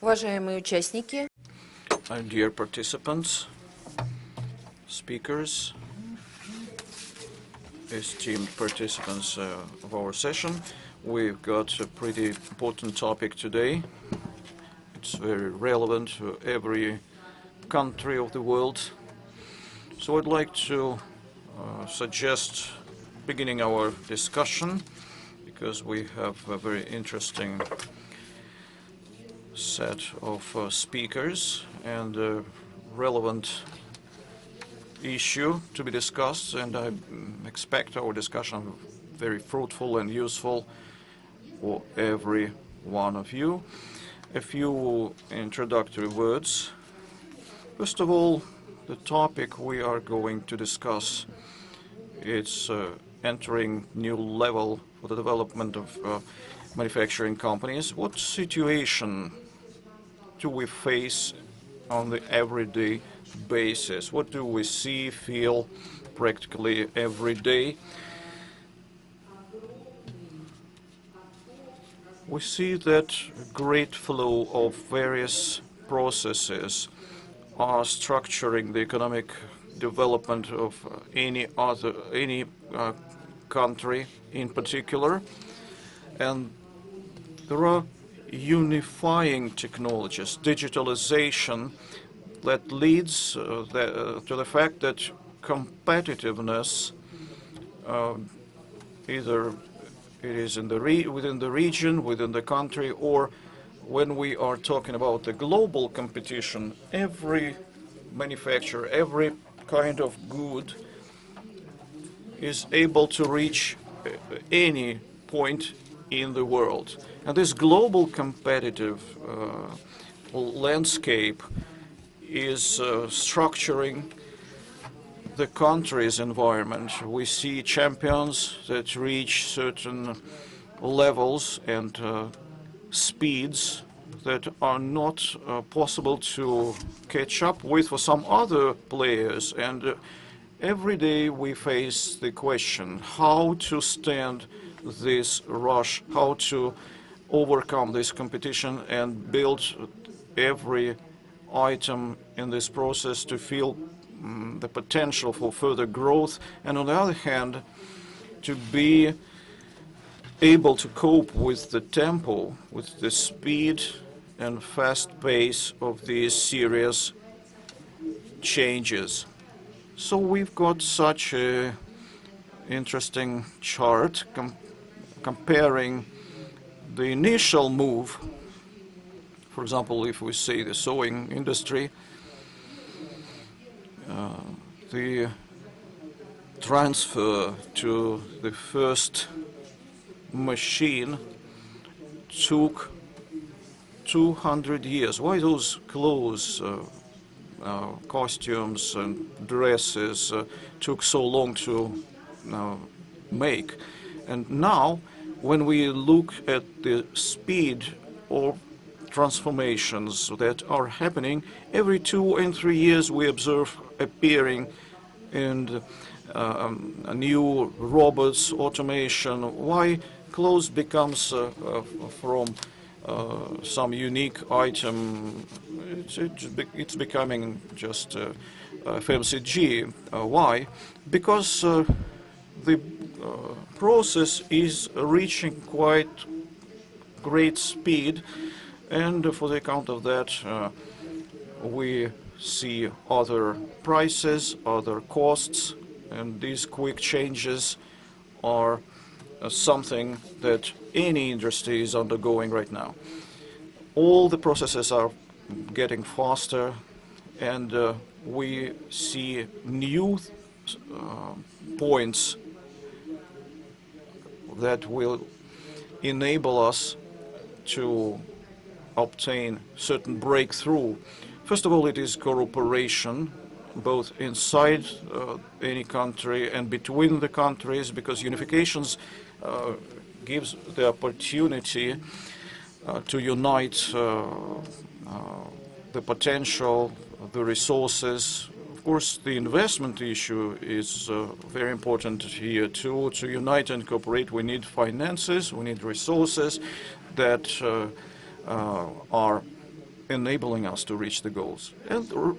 Уважаемые участники, Dear participants, speakers, esteemed participants of our session, we've got a pretty important topic today. It's very relevant to every country of the world. So I'd like to suggest beginning our discussion, because we have a very interesting set of speakers and a relevant issue to be discussed, and I expect our discussion very fruitful and useful for every one of you. A few introductory words. First of all, the topic we are going to discuss is entering new level for the development of manufacturing companies. What situation do we face on the everyday basis? What do we see, feel practically every day? We see that a great flow of various processes are structuring the economic development of any country in particular, and there are unifying technologies, digitalization, that leads to the fact that competitiveness, either it is within the region, within the country, or when we are talking about the global competition, every manufacturer, every kind of good is able to reach any point in the world. And this global competitive landscape is structuring the country's environment. We see champions that reach certain levels and speeds that are not possible to catch up with for some other players. And every day we face the question how to stand this rush, how to overcome this competition and build every item in this process to feel the potential for further growth, and on the other hand, to be able to cope with the tempo, with the speed and fast pace of these serious changes. So we've got such an interesting chart comparing the initial move. For example, if we say the sewing industry, the transfer to the first machine took 200 years. Why those clothes, costumes and dresses took so long to make? And now, when we look at the speed of transformations that are happening, every 2 and 3 years we observe appearing in new robots, automation. Why clothes becomes from some unique item, it's becoming just FMCG. Why? Because the process is reaching quite great speed, and for the account of that we see other prices, other costs, and these quick changes are something that any industry is undergoing right now. All the processes are getting faster, and we see new points that will enable us to obtain certain breakthrough. First of all, it is cooperation, both inside any country and between the countries, because unifications gives the opportunity to unite the potential, the resources. Of course, the investment issue is very important here too. To unite and cooperate, we need finances, we need resources that are enabling us to reach the goals. And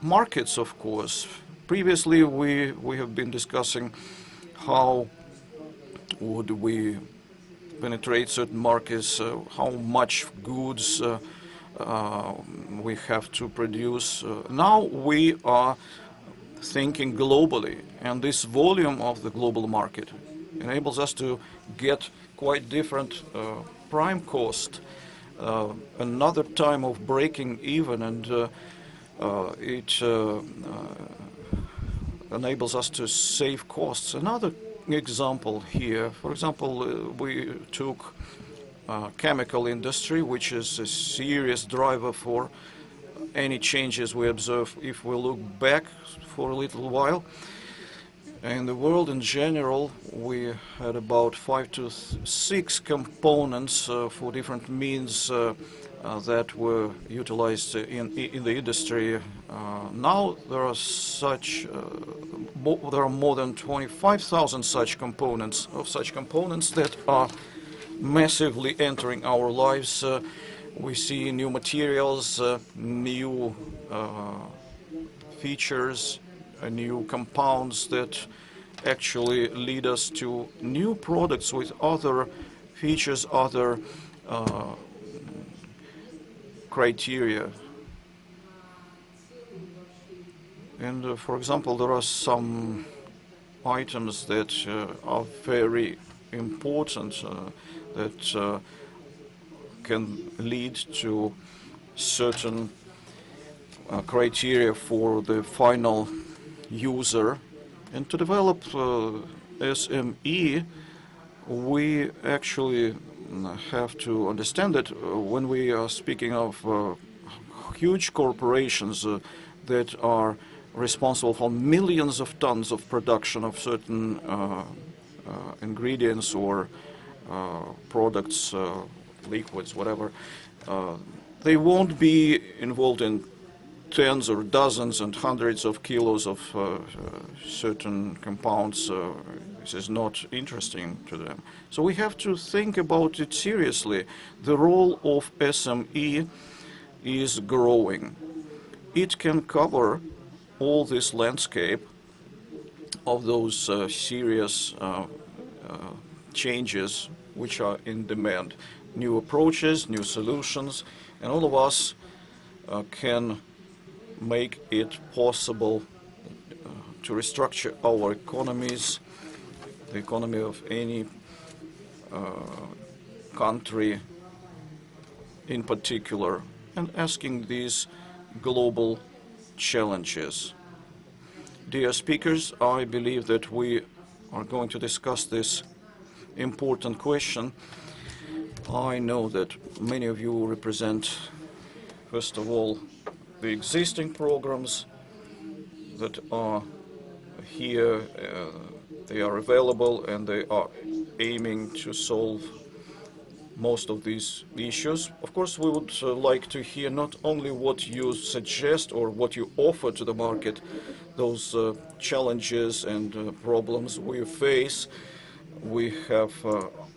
markets, of course. Previously, we have been discussing how would we penetrate certain markets, how much goods we have to produce. Now we are thinking globally, and this volume of the global market enables us to get quite different prime cost, another time of breaking even, and it enables us to save costs. Another example here, for example, we took chemical industry, which is a serious driver for any changes we observe if we look back for a little while. In the world in general, we had about 5 to 6 components for different means that were utilized in the industry. Now there are there are more than 25,000 such components that are massively entering our lives. We see new materials, new features, new compounds that actually lead us to new products with other features, other criteria. And for example, there are some items that are very important that can lead to certain criteria for the final user. And to develop SME, we actually have to understand that when we are speaking of huge corporations that are responsible for millions of tons of production of certain ingredients or products, liquids, whatever, they won't be involved in tens or dozens and hundreds of kilos of certain compounds. This is not interesting to them. So we have to think about it seriously. The role of SME is growing. It can cover all this landscape of those serious changes which are in demand. New approaches, new solutions, and all of us can make it possible to restructure our economies, the economy of any country in particular, and asking these global challenges. Dear speakers, I believe that we are going to discuss this important question. I know that many of you represent, first of all, the existing programs that are here. They are available and they are aiming to solve most of these issues. Of course, we would like to hear not only what you suggest or what you offer to the market, those challenges and problems we face. We have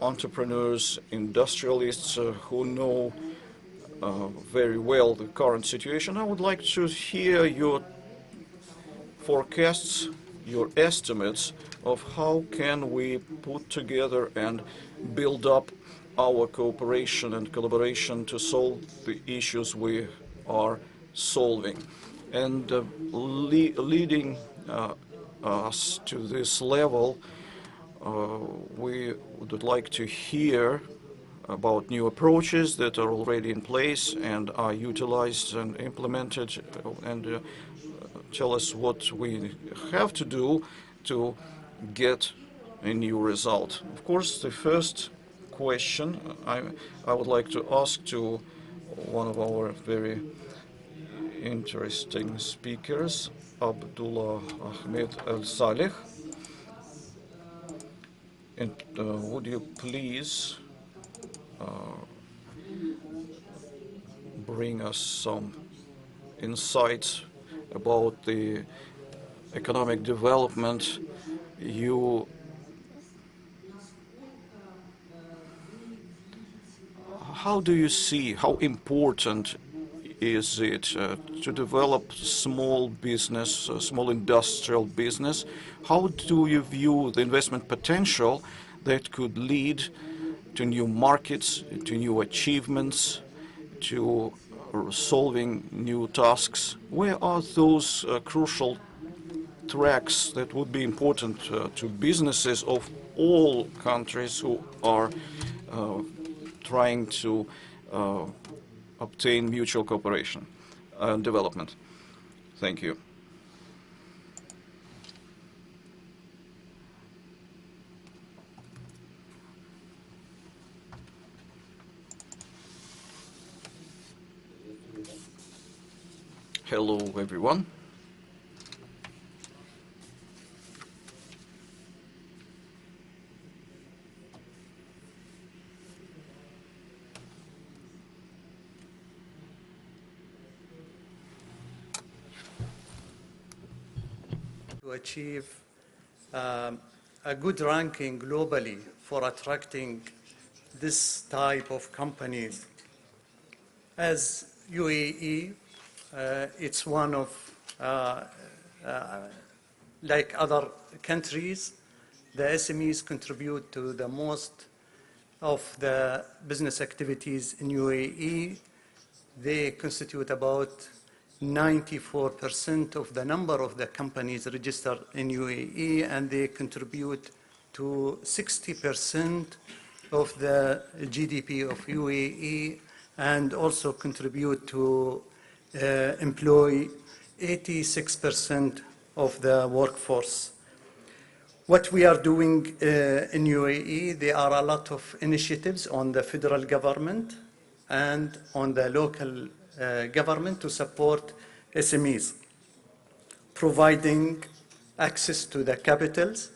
entrepreneurs, industrialists who know very well the current situation. I would like to hear your forecasts, your estimates of how can we put together and build up our cooperation and collaboration to solve the issues we are solving. And leading us to this level, we would like to hear about new approaches that are already in place and are utilized and implemented, and tell us what we have to do to get a new result. Of course, the first question I would like to ask to one of our very interesting speakers, Abdullah Ahmed Al-Saleh. And would you please bring us some insights about the economic development how do you see, how important is it to develop small business, small industrial business? How do you view the investment potential that could lead to new markets, to new achievements, to solving new tasks? Where are those crucial tracks that would be important to businesses of all countries who are trying to obtain mutual cooperation and development? Thank you. Hello, everyone. To achieve a good ranking globally for attracting this type of companies. As UAE, it's one of, like other countries, the SMEs contribute to the most of the business activities in UAE. They constitute about 94% of the number of the companies registered in UAE, and they contribute to 60% of the GDP of UAE, and also contribute to employ 86% of the workforce. What we are doing in UAE, there are a lot of initiatives on the federal government and on the local government to support SMEs, providing access to the capitals.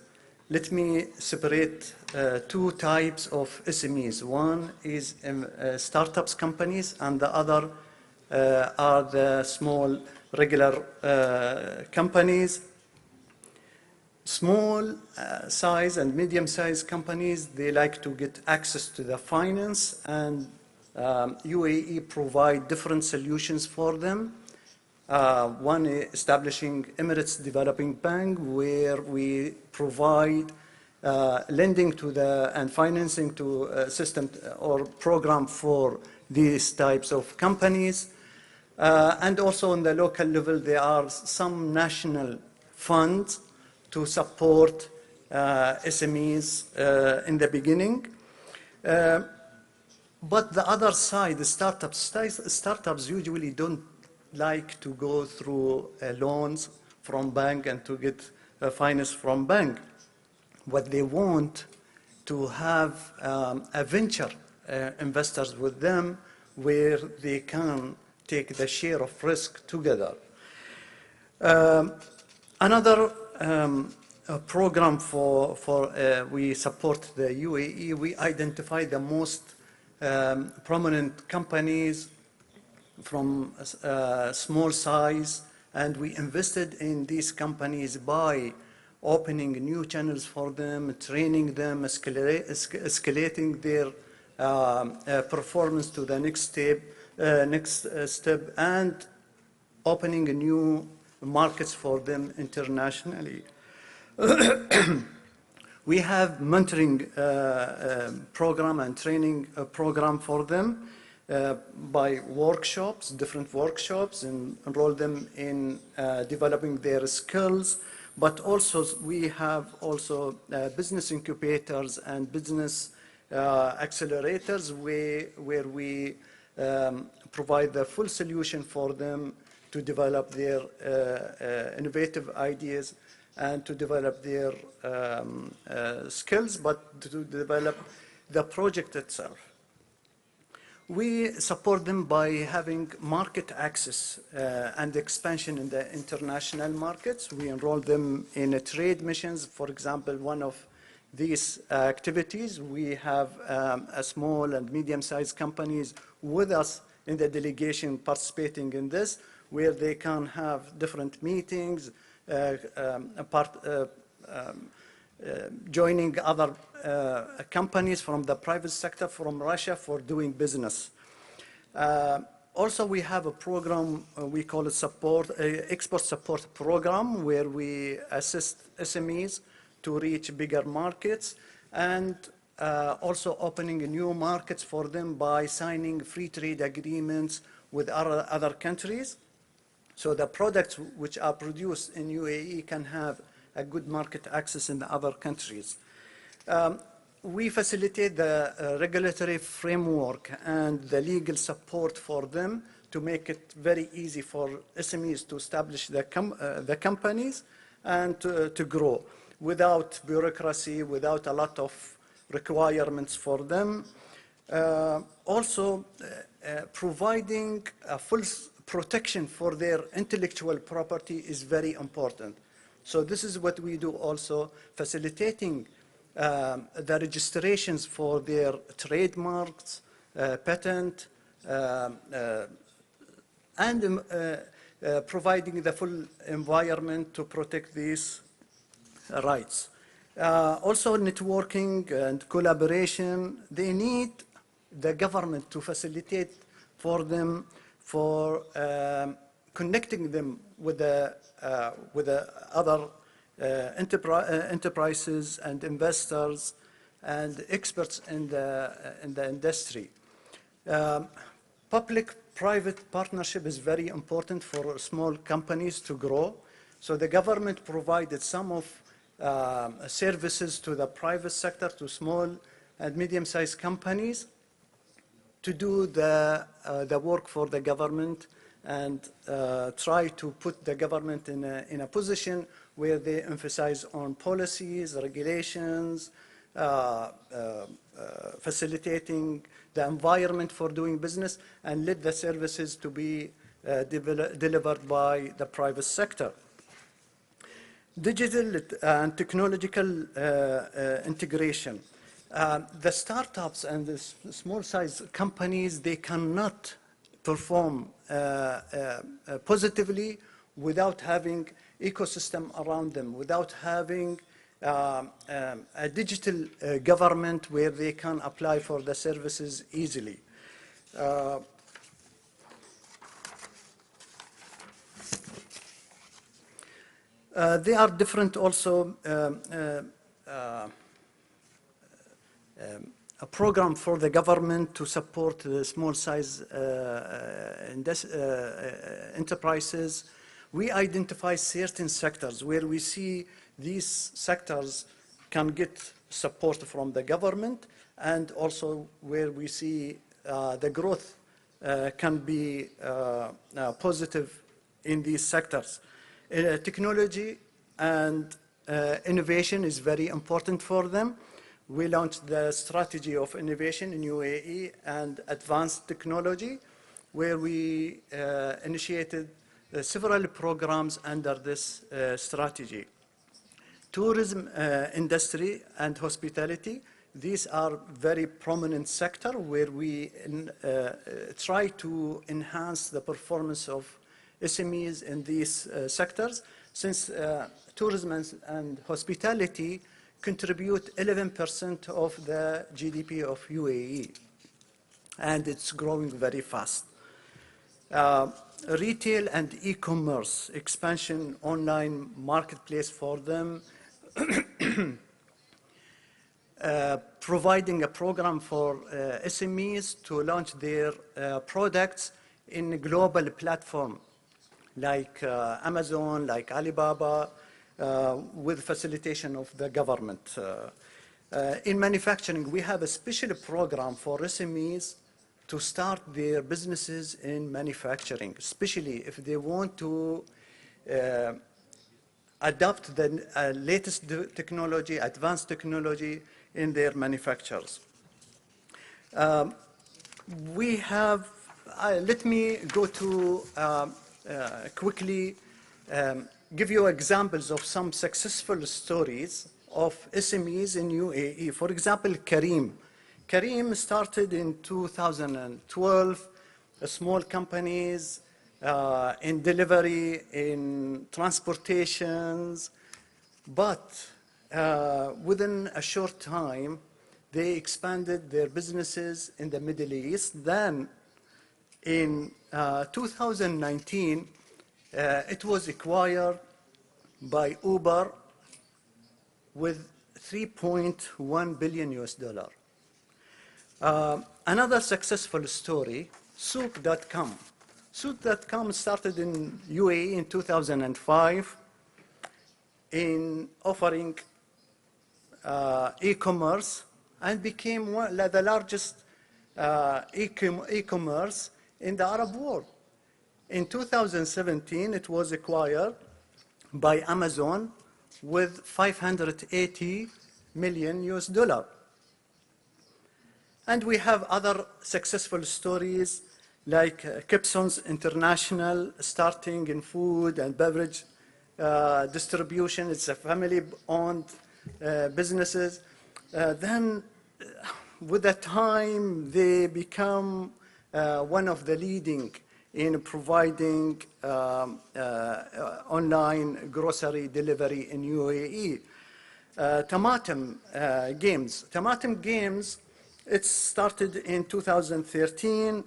Let me separate two types of SMEs. One is startups companies, and the other are the small regular companies. Small size and medium-sized companies, they like to get access to the finance, and UAE provide different solutions for them. One is establishing Emirates Developing Bank, where we provide lending to and financing to system or program for these types of companies. And also on the local level, there are some national funds to support SMEs in the beginning. But the other side, the startups usually don't like to go through loans from bank and to get finance from bank. What they want to have a venture investors with them, where they can take the share of risk together. Another program we support the UAE, we identify the most prominent companies from small size, and we invested in these companies by opening new channels for them, training them, escalating their performance to the next step, and opening new markets for them internationally. We have mentoring program and training program for them by workshops, different workshops, and enroll them in developing their skills. But also we have also business incubators and business accelerators where we provide the full solution for them to develop their innovative ideas and to develop their skills, but to develop the project itself. We support them by having market access and expansion in the international markets. We enroll them in trade missions. For example, one of these activities, we have a small and medium-sized companies with us in the delegation participating in this, where they can have different meetings, joining other companies from the private sector from Russia for doing business. Also, we have a program, we call it export support program, where we assist SMEs to reach bigger markets, and also opening new markets for them by signing free trade agreements with other countries. So the products which are produced in UAE can have a good market access in the other countries. We facilitate the regulatory framework and the legal support for them to make it very easy for SMEs to establish the companies and to grow without bureaucracy, without a lot of requirements for them. Also, providing a full protection for their intellectual property is very important. So this is what we do also, facilitating the registrations for their trademarks, patent, and providing the full environment to protect these rights. Also networking and collaboration, they need the government to facilitate for them for connecting them with the other enterprises and investors and experts in the industry. Public-private partnership is very important for small companies to grow. So the government provided some of services to the private sector, to small and medium-sized companies, to do the work for the government and try to put the government in a position where they emphasize on policies, regulations, facilitating the environment for doing business, and let the services to be delivered by the private sector. Digital and technological integration. The startups and the small-sized companies, they cannot perform positively without having ecosystem around them, without having a digital government where they can apply for the services easily. There are different also a program for the government to support the small-size enterprises. We identify certain sectors where we see these sectors can get support from the government, and also where we see the growth can be positive in these sectors. Technology and innovation is very important for them. We launched the strategy of innovation in UAE and advanced technology, where we initiated several programs under this strategy. Tourism industry and hospitality, these are very prominent sector where we try to enhance the performance of SMEs in these sectors, since tourism and hospitality contribute 11% of the GDP of UAE, and it's growing very fast. Retail and e-commerce expansion, online marketplace for them, providing a program for SMEs to launch their products in a global platform like Amazon, like Alibaba, with facilitation of the government. In manufacturing, we have a special program for SMEs to start their businesses in manufacturing, especially if they want to adopt the latest technology, advanced technology in their manufacturers. We have, let me go to quickly give you examples of some successful stories of SMEs in UAE. For example, Kareem. Kareem started in 2012, small companies in delivery, in transportations, but within a short time, they expanded their businesses in the Middle East, then in 2019, it was acquired by Uber with 3.1 billion US dollar. Another successful story, Souk.com. Souk.com started in UAE in 2005 in offering e-commerce and became the largest e-commerce in the Arab world. In 2017, it was acquired by Amazon with 580 million US dollar. And we have other successful stories like Kipson's International, starting in food and beverage distribution. It's a family-owned businesses. Then, with the time, they become one of the leading in providing online grocery delivery in UAE. Tamatem Games. Tamatem Games, it started in 2013,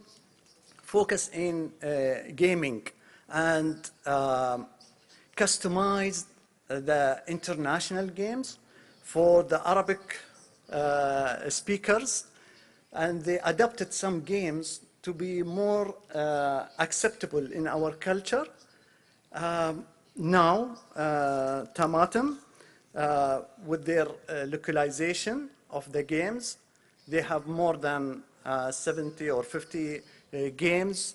focused in gaming and customized the international games for the Arabic speakers, and they adapted some games to be more acceptable in our culture. Now, Tamatem, with their localization of the games, they have more than 70 or 50 games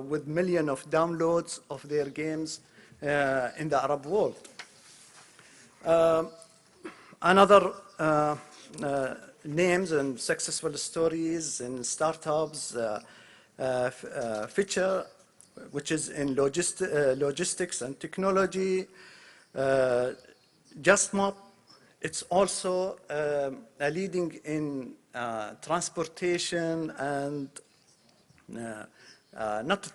with millions of downloads of their games in the Arab world. Another names and successful stories in startups, Feature, which is in logistics and technology. JustMop, it's also a leading in transportation and not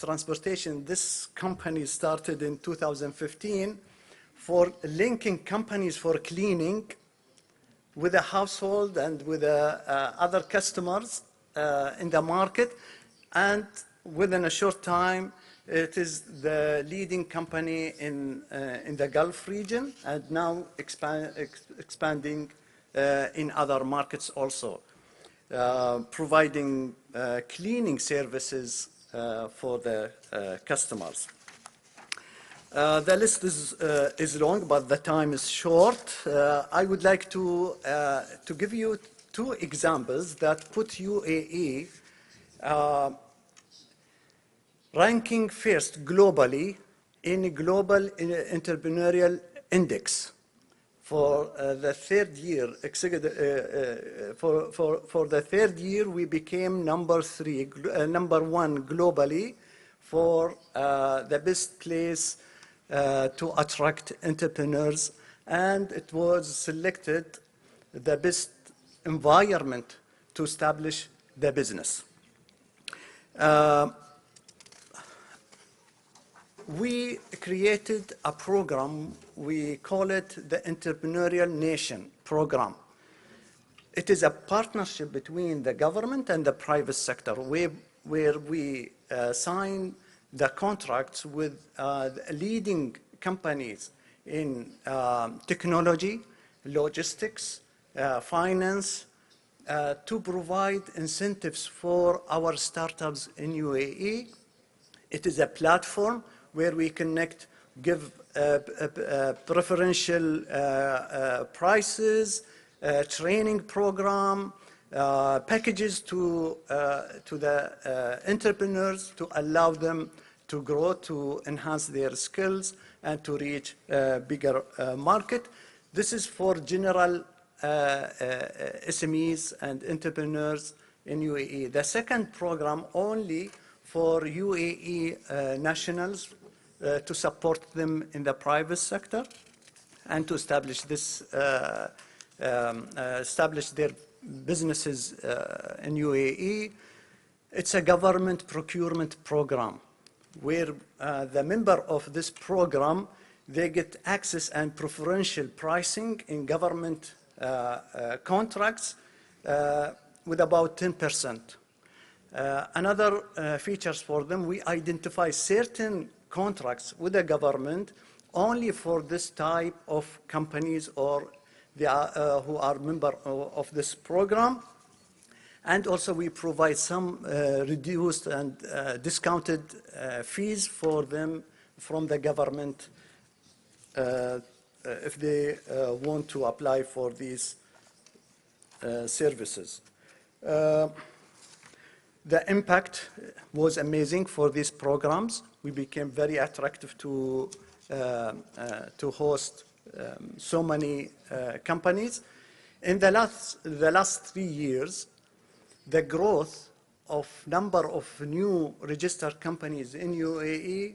transportation. This company started in 2015 for linking companies for cleaning with a household and with other customers in the market, and within a short time, it is the leading company in the Gulf region, and now expanding in other markets also, providing cleaning services for the customers. The list is long, but the time is short. I would like to give you two examples that put UAE ranking first globally in a global entrepreneurial index for the third year. For the third year, we became number one globally for the best place to attract entrepreneurs, and it was selected the best environment to establish the business. We created a program, we call it the Entrepreneurial Nation Program. It is a partnership between the government and the private sector where we sign the contracts with leading companies in technology, logistics, finance, to provide incentives for our startups in UAE. It is a platform where we connect, give preferential prices, training program, packages to the entrepreneurs to allow them to grow, to enhance their skills, and to reach a bigger market. This is for general SMEs and entrepreneurs in UAE. The second program only for UAE nationals to support them in the private sector and to establish this, establish their businesses in UAE. It's a government procurement program where the member of this program, they get access and preferential pricing in government contracts with about 10%. Another features for them, we identify certain contracts with the government only for this type of companies or who are member of this program. And also we provide some reduced and discounted fees for them from the government if they want to apply for these services. The impact was amazing for these programs. We became very attractive to host so many companies. In the last 3 years, the growth of number of new registered companies in UAE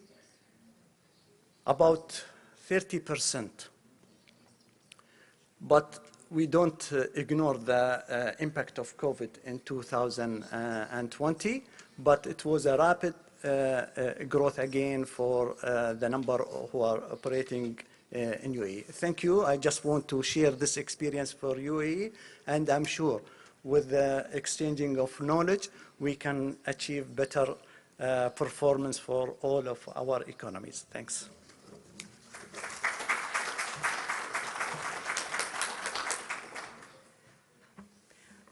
about 30%. But we don't ignore the impact of COVID in 2020, but it was a rapid growth again for the number who are operating in UAE. Thank you. I just want to share this experience for UAE, and I'm sure with the exchanging of knowledge, we can achieve better performance for all of our economies. Thanks.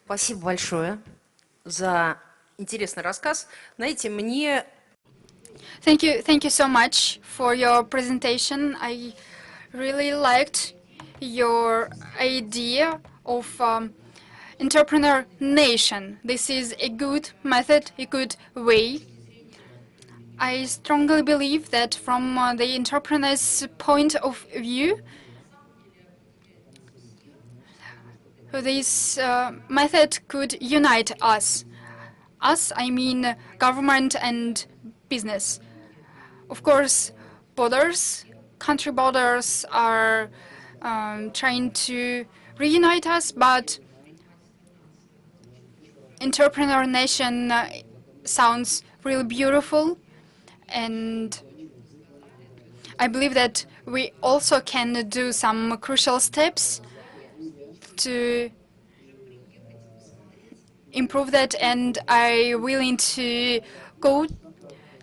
Спасибо большое за интересный рассказ. Знаете, мне... Thank you so much for your presentation. I really liked your idea of entrepreneur nation. This is a good method, a good way. I strongly believe that from the entrepreneur's point of view, this method could unite us. Us, I mean government and business. Of course, borders, country borders are trying to reunite us, but entrepreneur nation sounds really beautiful, and I believe that we also can do some crucial steps to improve that, and I'm willing to go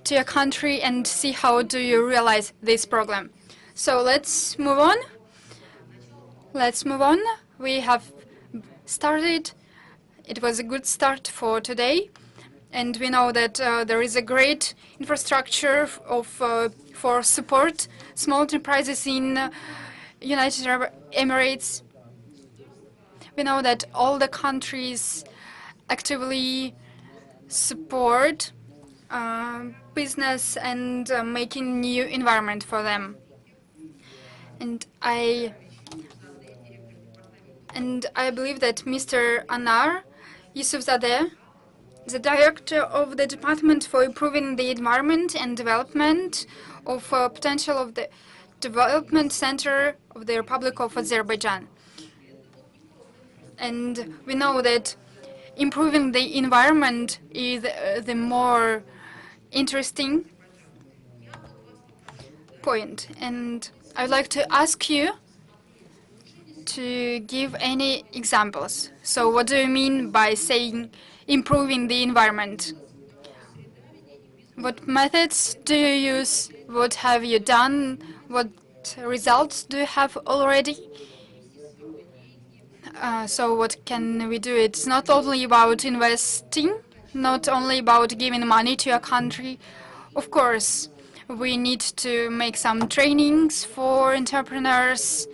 to your country and see how do you realize this program. So let's move on. We have started. It was a good start for today, and we know that there is a great infrastructure for support small enterprises in United Arab Emirates. We know that all the countries actively support business and making new environment for them. And I believe that Mr. Anar Yusufzadeh, the director of the Department for Improving the Environment and Development of Potential of the Development Center of the Republic of Azerbaijan. And we know that improving the environment is the more interesting point. And I'd like to ask you to give any examples. So what do you mean by saying improving the environment? What methods do you use? What have you done? What results do you have already? So what can we do? It's not only about investing, not only about giving money to a country. Of course, we need to make some trainings for entrepreneurs,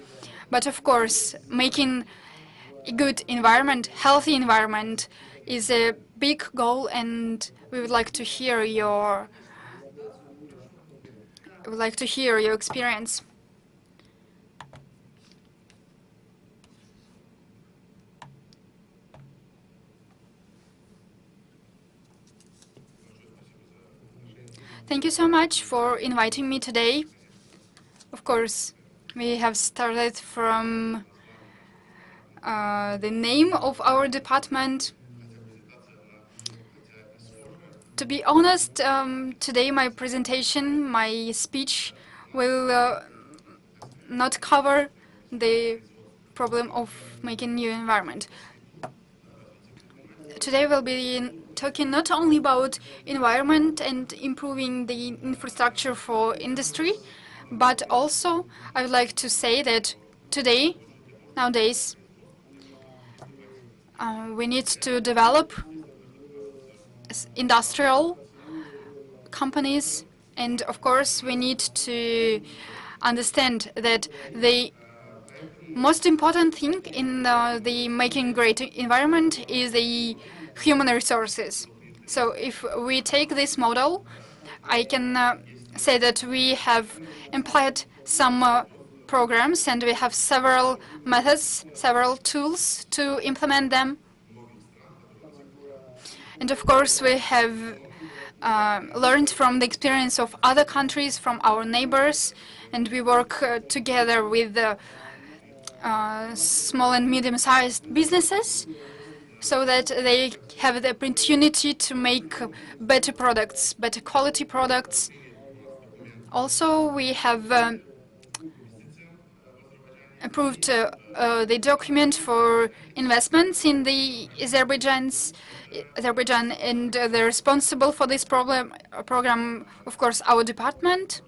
but of course, making a good environment, healthy environment, is a big goal, and we would like to hear your experience. Thank you so much for inviting me today. Of course, we have started from the name of our department. To be honest, today my presentation, my speech will not cover the problem of making new environment. Today we'll be talking not only about environment and improving the infrastructure for industry, but also I would like to say that nowadays, we need to develop industrial companies, and of course we need to understand that the most important thing in the making great environment is the human resources. So if we take this model, I can say that we have employed some programs and we have several methods, several tools to implement them. And of course we have learned from the experience of other countries, from our neighbors, and we work together with small and medium-sized businesses so that they have the opportunity to make better products, better quality products. Also, we have approved the document for investments in the Azerbaijan, and they're responsible for this program, of course, our department.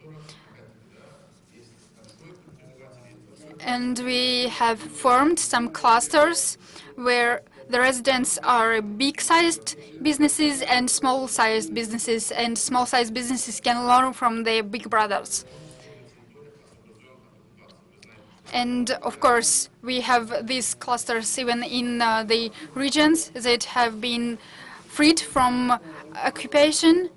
And we have formed some clusters where the residents are big-sized businesses and small-sized businesses, and small-sized businesses can learn from their big brothers. And of course, we have these clusters even in the regions that have been freed from occupation.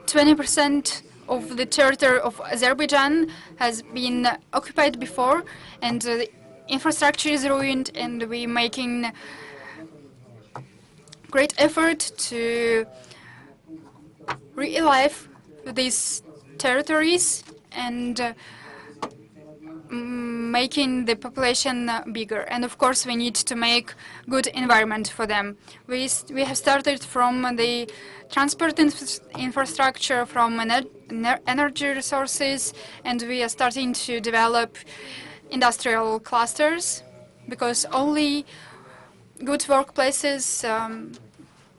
20% of the territory of Azerbaijan has been occupied before, and the infrastructure is ruined, and we're making great effort to relive these territories and making the population bigger. And of course, we need to make good environment for them. We have started from the transport infrastructure, from energy resources, and we are starting to develop industrial clusters, because only good workplaces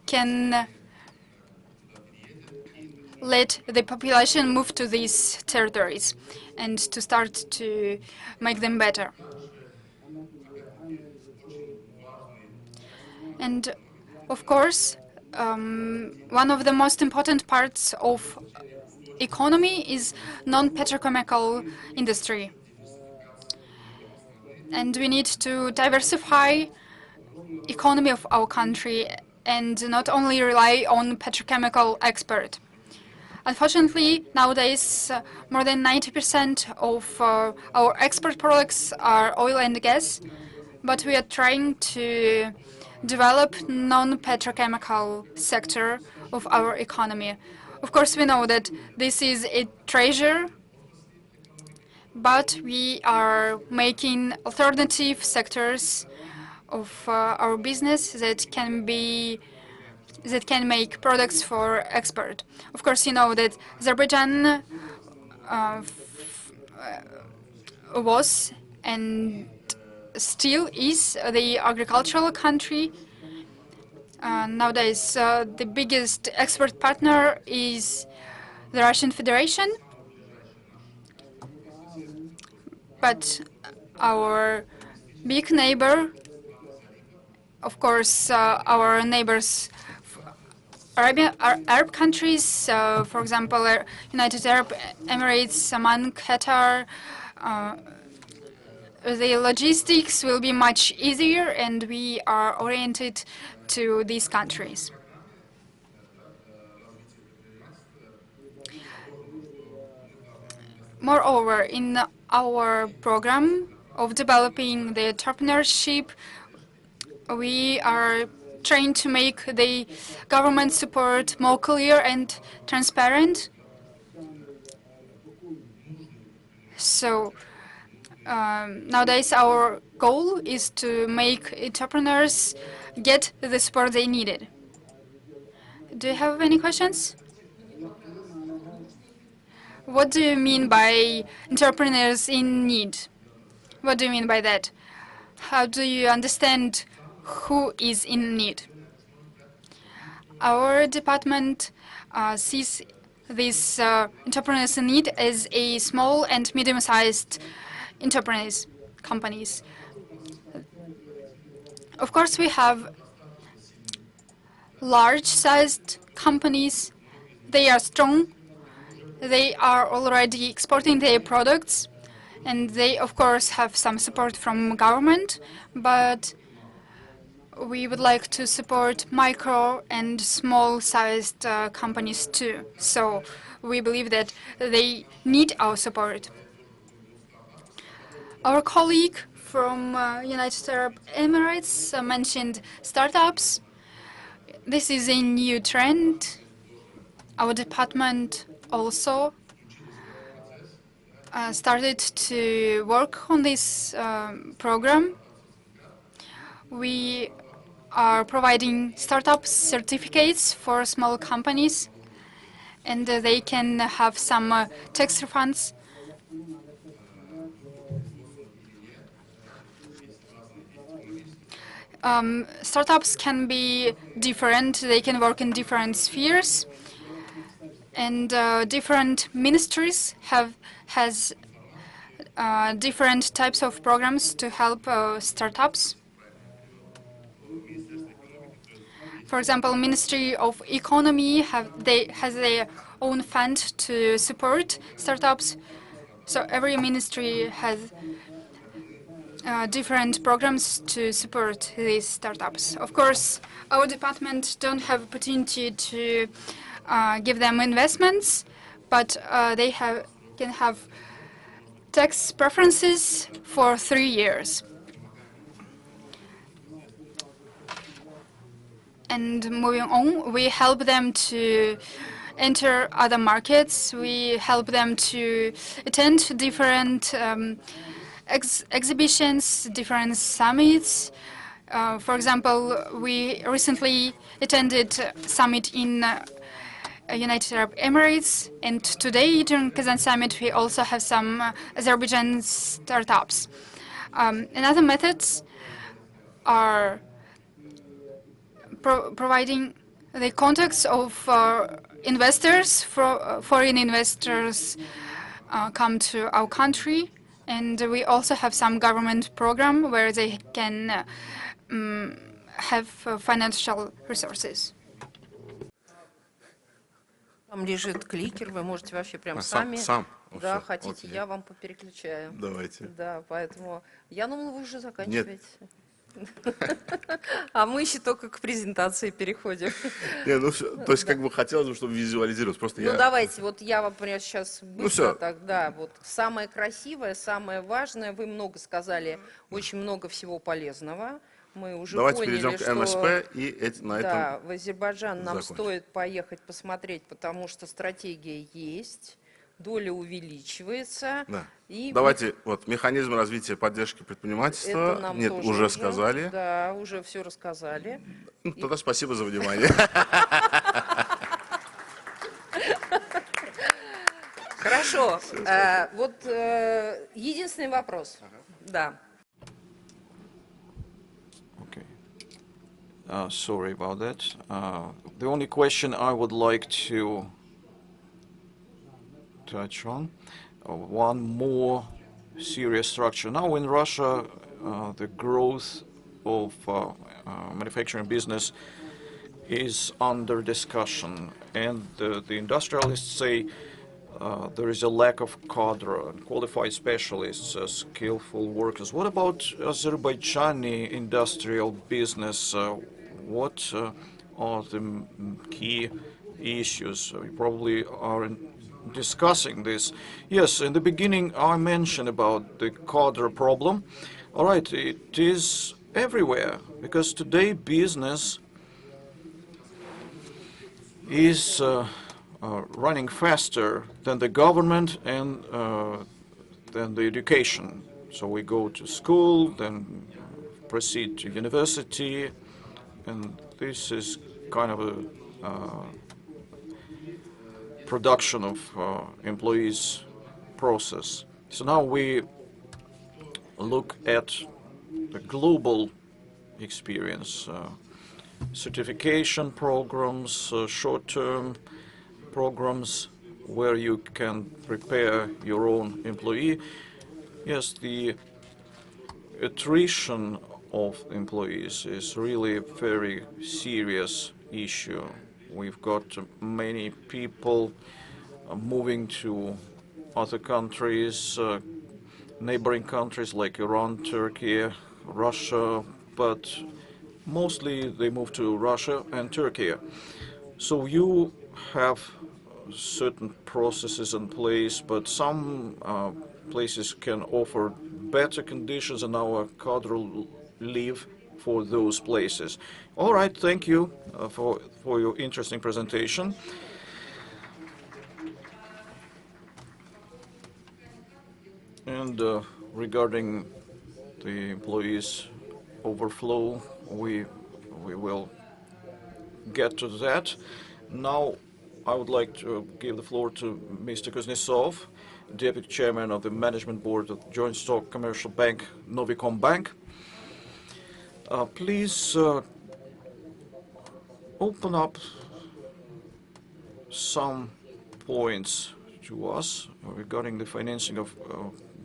can let the population move to these territories and to start to make them better. And of course, one of the most important parts of economy is non-petrochemical industry. And we need to diversify economy of our country and not only rely on petrochemical export. Unfortunately, nowadays, more than 90% of our export products are oil and gas, but we are trying to develop non-petrochemical sector of our economy. Of course, we know that this is a treasure, but we are making alternative sectors of our business that can make products for export. Of course, you know that Azerbaijan was and still is the agricultural country. Nowadays, the biggest export partner is the Russian Federation, but our big neighbor, of course, our neighbors, Arab countries, for example, United Arab Emirates, Oman, Qatar, the logistics will be much easier, and we are oriented to these countries. Moreover, in our program of developing the entrepreneurship, we are trying to make the government support more clear and transparent. So nowadays our goal is to make entrepreneurs get the support they needed. Do you have any questions? What do you mean by entrepreneurs in need? What do you mean by that? How do you understand who is in need? Our department sees these entrepreneurs in need as a small and medium-sized enterprise companies. Of course, we have large-sized companies. They are strong. They are already exporting their products, and they, of course, have some support from government, but we would like to support micro and small-sized companies too. So we believe that they need our support. Our colleague from United Arab Emirates mentioned startups. This is a new trend. Our department also started to work on this program. We are providing startup certificates for small companies, and they can have some tax refunds. Startups can be different. They can work in different spheres, and different ministries has different types of programs to help startups. For example, Ministry of Economy has their own fund to support startups. So every ministry has different programs to support these startups. Of course, our department don't have opportunity to give them investments, but they can have tax preferences for 3 years. And moving on, we help them to enter other markets. We help them to attend different exhibitions, different summits. For example, we recently attended a summit in United Arab Emirates, and today during Kazan summit we also have some Azerbaijan startups. Another methods are providing the contacts of investors. Foreign investors come to our country, and we also have some government program where they can have financial resources. Там лежит кликер, вы можете вообще прям Сам? сами. Да, Всё, хотите, окей. я вам попереключаю. Давайте. Да, поэтому я думала, вы уже заканчиваете. А мы еще только к презентации переходим. Не, ну, то есть, как бы хотелось бы, чтобы визуализировать. Просто Ну, давайте, вот я, например, сейчас быстро так, да, вот самое красивое, самое важное, вы много сказали, очень много всего полезного. Мы уже давайте поняли, перейдем к МСП и на этом да, в Азербайджан нам закончим. стоит поехать посмотреть, потому что стратегия есть, доля увеличивается. Да. И давайте, вот, механизм развития поддержки предпринимательства. это нам Нет, тоже уже сказали. Да, уже все рассказали. Ну, тогда спасибо за внимание. Хорошо. Вот единственный вопрос. Да. Okay. Sorry about that. The only question I would like to touch on, one more serious structure. Now in Russia, the growth of manufacturing business is under discussion, and the industrialists say there is a lack of cadre, qualified specialists, skillful workers. What about Azerbaijani industrial business? What are the key issues? We probably are discussing this. Yes, in the beginning I mentioned about the cadre problem. All right, it is everywhere, because today business is running faster than the government and than the education. So we go to school, then proceed to university, and this is kind of a production of employees process. So now we look at the global experience. certification programs, short-term programs where you can prepare your own employee. Yes, the attrition of employees is really a very serious issue. We've got many people moving to other countries, neighboring countries like Iran, Turkey, Russia, but mostly they move to Russia and Turkey. So you have certain processes in place, but some places can offer better conditions, and our cadre leave for those places. All right, thank you for your interesting presentation. And regarding the employees overflow, we will get to that. Now I would like to give the floor to Mr. Kuznetsov, Deputy Chairman of the Management Board of Joint Stock Commercial Bank, Novicom Bank. Please open up some points to us regarding the financing of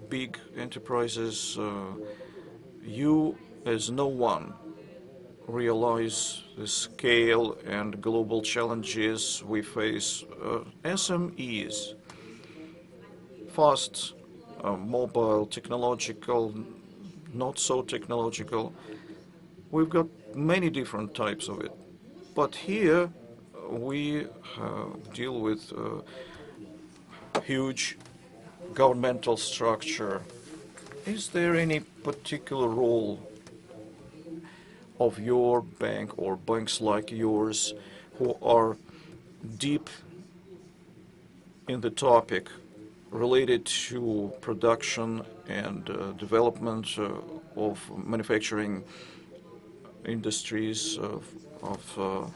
big enterprises. You, as no one, realize the scale and global challenges we face. SMEs, fast, mobile, technological, not so technological. We've got many different types of it. But here we deal with huge governmental structure. Is there any particular role of your bank or banks like yours who are deep in the topic related to production and development of manufacturing industries, of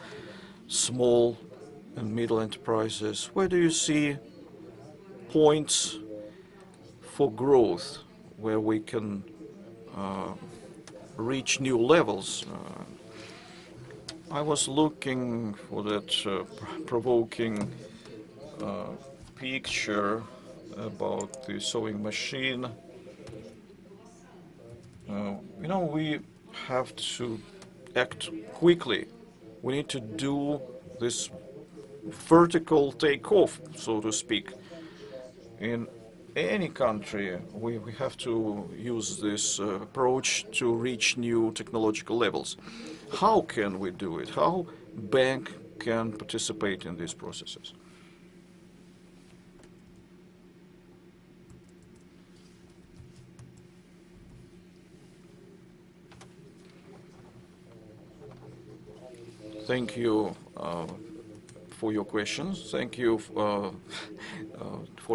small and middle enterprises? Where do you see points for growth where we can reach new levels? I was looking for that provoking picture about the sewing machine. You know, we have to act quickly. We need to do this vertical takeoff, so to speak. In any country, we have to use this approach to reach new technological levels. How can we do it? How bank can participate in these processes? Thank you for your questions. Thank you for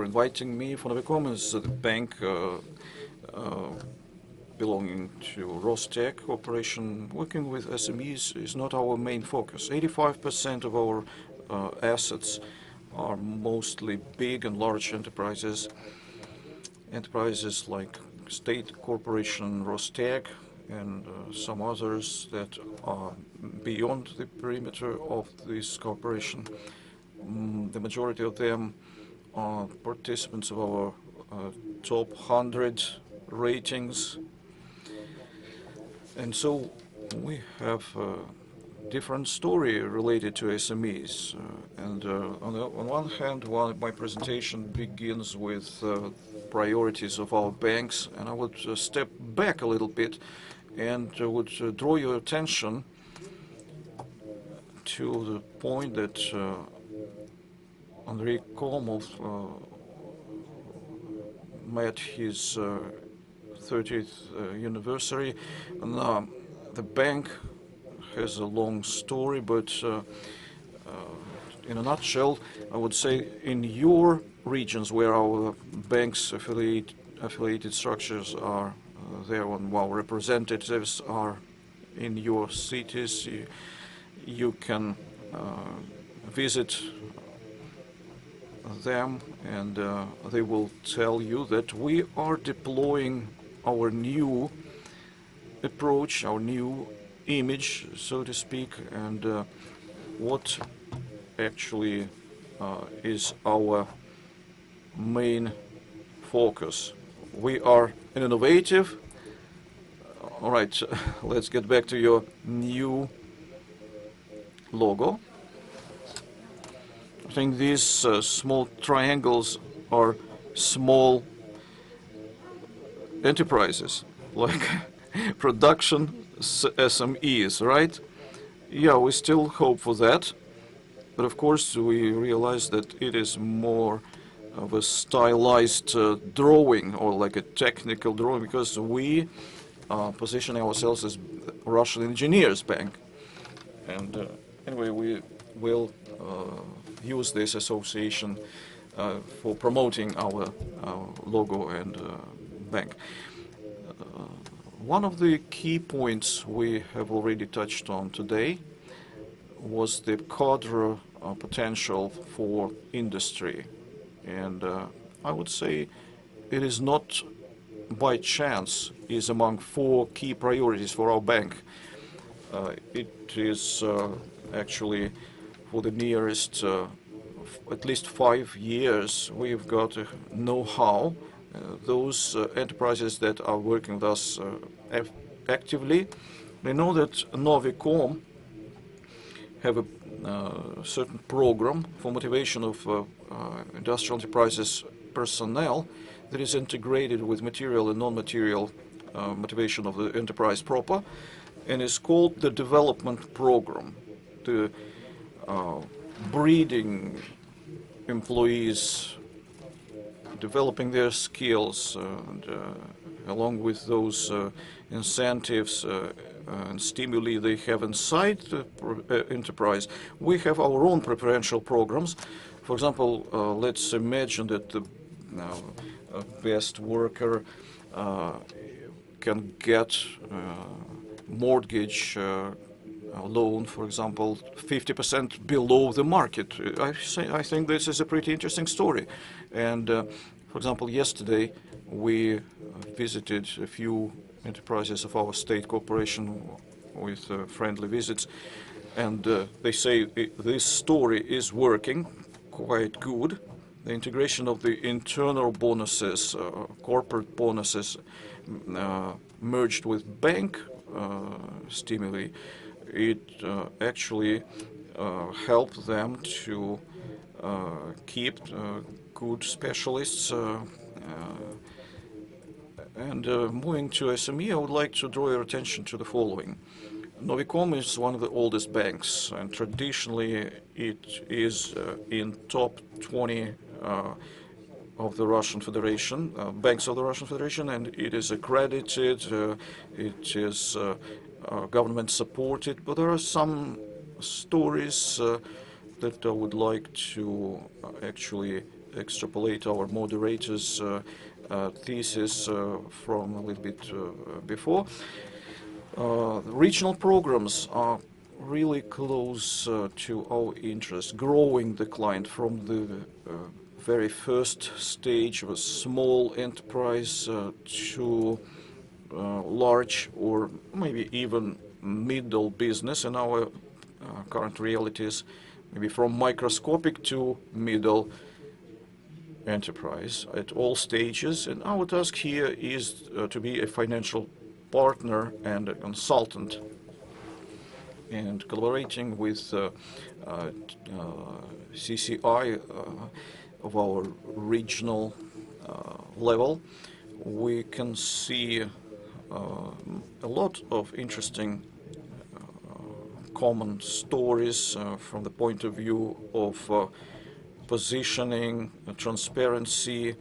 inviting me. For Novicom is the bank belonging to Rostec Corporation. Working with SMEs is not our main focus. 85% of our assets are mostly big and large enterprises. Enterprises like State Corporation Rostec and some others that are beyond the perimeter of this corporation. The majority of them are participants of our top 100 ratings. And so we have a different story related to SMEs. On one hand, my presentation begins with priorities of our banks, and I would step back a little bit and would draw your attention to the point that Andrei Komov met his 30th anniversary. And the bank has a long story, but in a nutshell, I would say in your regions where our banks affiliated structures are there, and our representatives are in your cities, you can visit them, and they will tell you that we are deploying our new approach, our new image, so to speak, and what actually is our main focus. We are an innovative. All right, let's get back to your new logo. I think these small triangles are small enterprises, like production SMEs, right? Yeah, we still hope for that, but of course we realize that it is more of a stylized drawing or like a technical drawing, because we position ourselves as Russian engineers bank. And anyway, we will use this association for promoting our logo and bank. One of the key points we have already touched on today was the cadre potential for industry. And I would say it is not by chance is among 4 key priorities for our bank. It is actually for the nearest at least 5 years we've got know-how. Those enterprises that are working with us actively, they know that Novicom have a certain program for motivation of industrial enterprises personnel that is integrated with material and non-material motivation of the enterprise proper, and is called the development program. The breeding employees, developing their skills, and along with those incentives and stimuli they have inside the enterprise, we have our own preferential programs. For example, let's imagine that the best worker can get mortgage loan, for example, 50% below the market. I think this is a pretty interesting story. And for example, yesterday we visited a few enterprises of our state corporation with friendly visits, and they say this story is working quite good. The integration of the internal bonuses, corporate bonuses, merged with bank stimuli, it actually helped them to keep good specialists. And moving to SME, I would like to draw your attention to the following. Novicom is one of the oldest banks, and traditionally it is in top 20 of the Russian Federation, banks of the Russian Federation, and it is accredited, it is government supported, but there are some stories that I would like to actually extrapolate our moderator's thesis from a little bit before. Regional programs are really close to our interest, growing the client from the very first stage of a small enterprise to large or maybe even middle business in our current realities, maybe from microscopic to middle enterprise at all stages. And our task here is to be a financial partner and a consultant, and collaborating with CCI of our regional level, we can see a lot of interesting common stories from the point of view of positioning, transparency,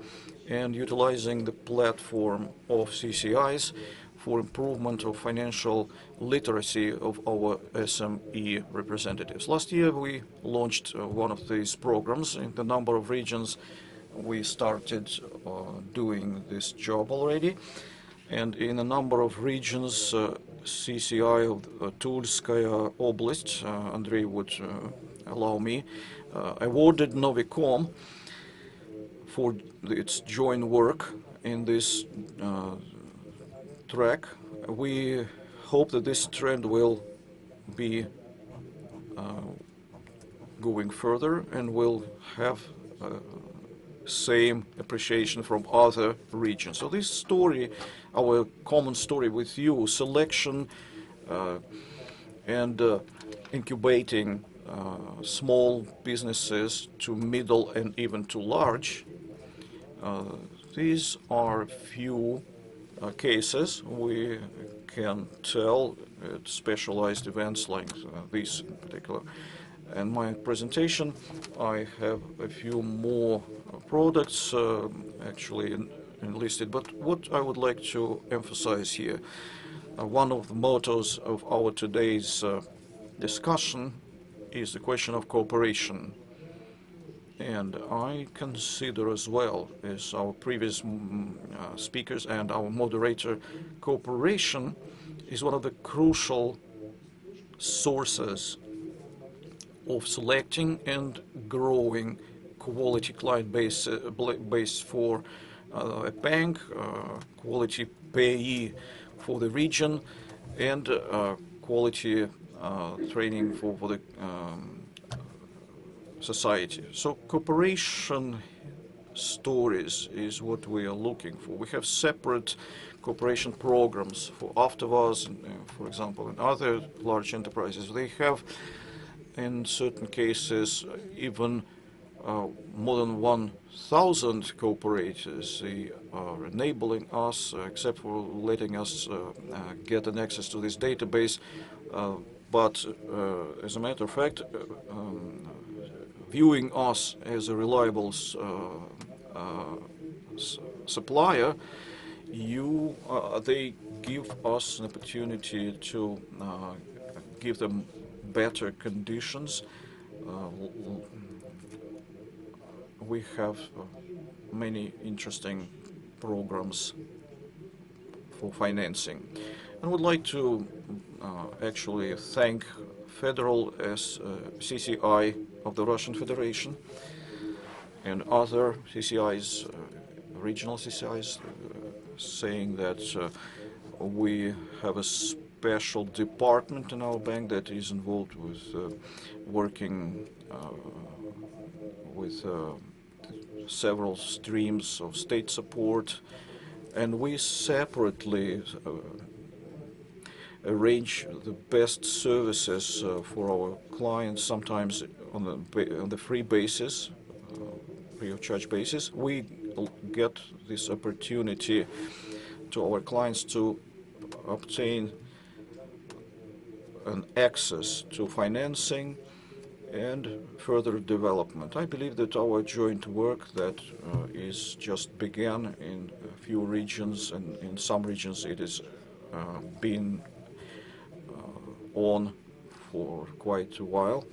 and utilizing the platform of CCIs for improvement of financial literacy of our SME representatives. Last year we launched one of these programs. In the number of regions we started doing this job already, and in a number of regions CCI of Tulskaya Oblast, Andrei would allow me, awarded Novicom for its joint work in this track. We hope that this trend will be going further and will have same appreciation from other regions. So this story, our common story with you, selection and incubating small businesses to middle and even to large, these are few cases we can tell at specialized events like this in particular. In my presentation, I have a few more products actually enlisted, but what I would like to emphasize here, one of the mottos of our today's discussion is the question of cooperation. And I consider as well as our previous speakers and our moderator, cooperation is one of the crucial sources of selecting and growing quality client base for a bank, quality payee for the region, and quality training for the society. So cooperation stories is what we are looking for. We have separate cooperation programs for AvtoVAZ, for example, and other large enterprises. They have, in certain cases, even more than 1,000 cooperators. They are enabling us, except for letting us get an access to this database. But as a matter of fact, viewing us as a reliable supplier, they give us an opportunity to give them better conditions. We have many interesting programs for financing. I would like to actually thank Federal CCI of the Russian Federation and other CCIs, regional CCIs, saying that we have a special department in our bank that is involved with working with several streams of state support, and we separately arrange the best services for our clients, sometimes on the free basis, free of charge basis. We get this opportunity to our clients to obtain an access to financing and further development. I believe that our joint work that is just began in a few regions, and in some regions it has been on for quite a while.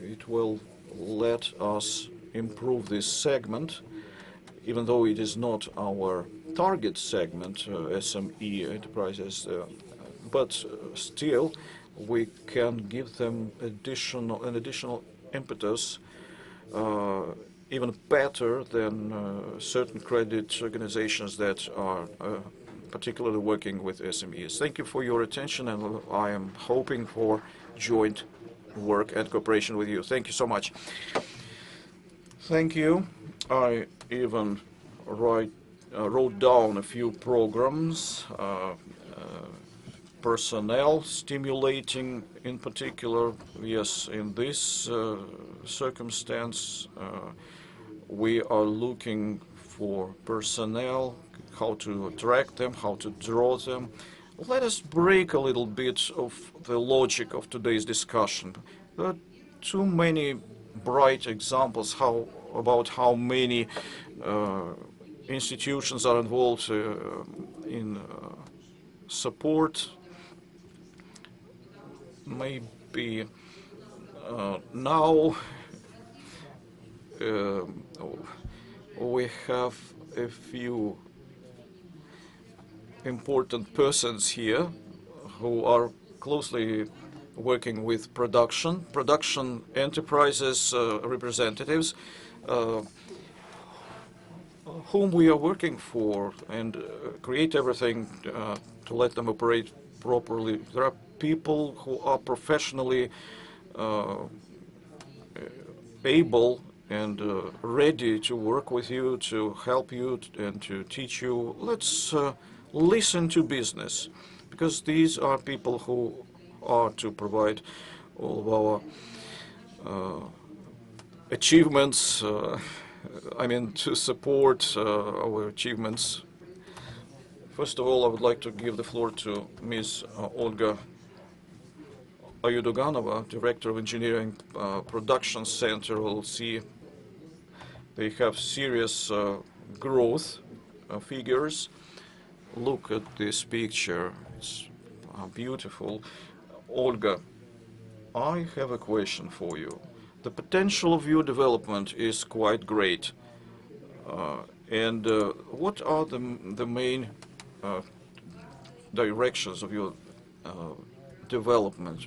It will let us improve this segment, even though it is not our target segment, SME enterprises, but still we can give them an additional impetus, even better than certain credit organizations that are particularly working with SMEs. Thank you for your attention, and I am hoping for joint work and cooperation with you. Thank you so much. Thank you. I even wrote down a few programs, personnel stimulating in particular. Yes, in this circumstance, we are looking for personnel, how to attract them, how to draw them. Let us break a little bit of the logic of today's discussion. There are too many bright examples about how many institutions are involved in support. Maybe now we have a few important persons here who are closely working with production enterprises representatives whom we are working for and create everything to let them operate properly. There are people who are professionally able and ready to work with you, to help you and to teach you. Let's listen to business, because these are people who are to provide all of our achievements, I mean, to support our achievements. First of all, I would like to give the floor to Ms. Olga Ayudoganova, Director of Engineering Production Center. We'll see they have serious growth figures. Look at this picture. It's beautiful. Olga, I have a question for you. The potential of your development is quite great. And what are the main directions of your development?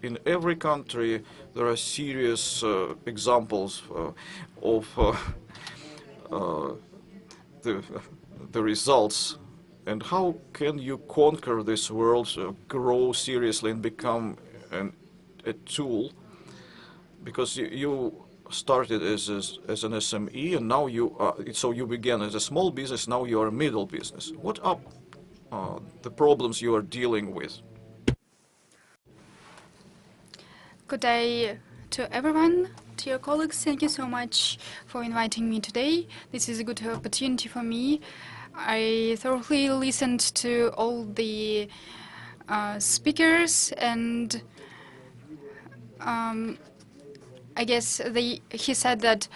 In every country, there are serious examples of the results. And how can you conquer this world, grow seriously, and become a tool? Because you started as an SME, and now so you began as a small business. Now you are a middle business. What are the problems you are dealing with? Good day to everyone, to your colleagues. Thank you so much for inviting me today. This is a good opportunity for me. I thoroughly listened to all the speakers, and I guess he said that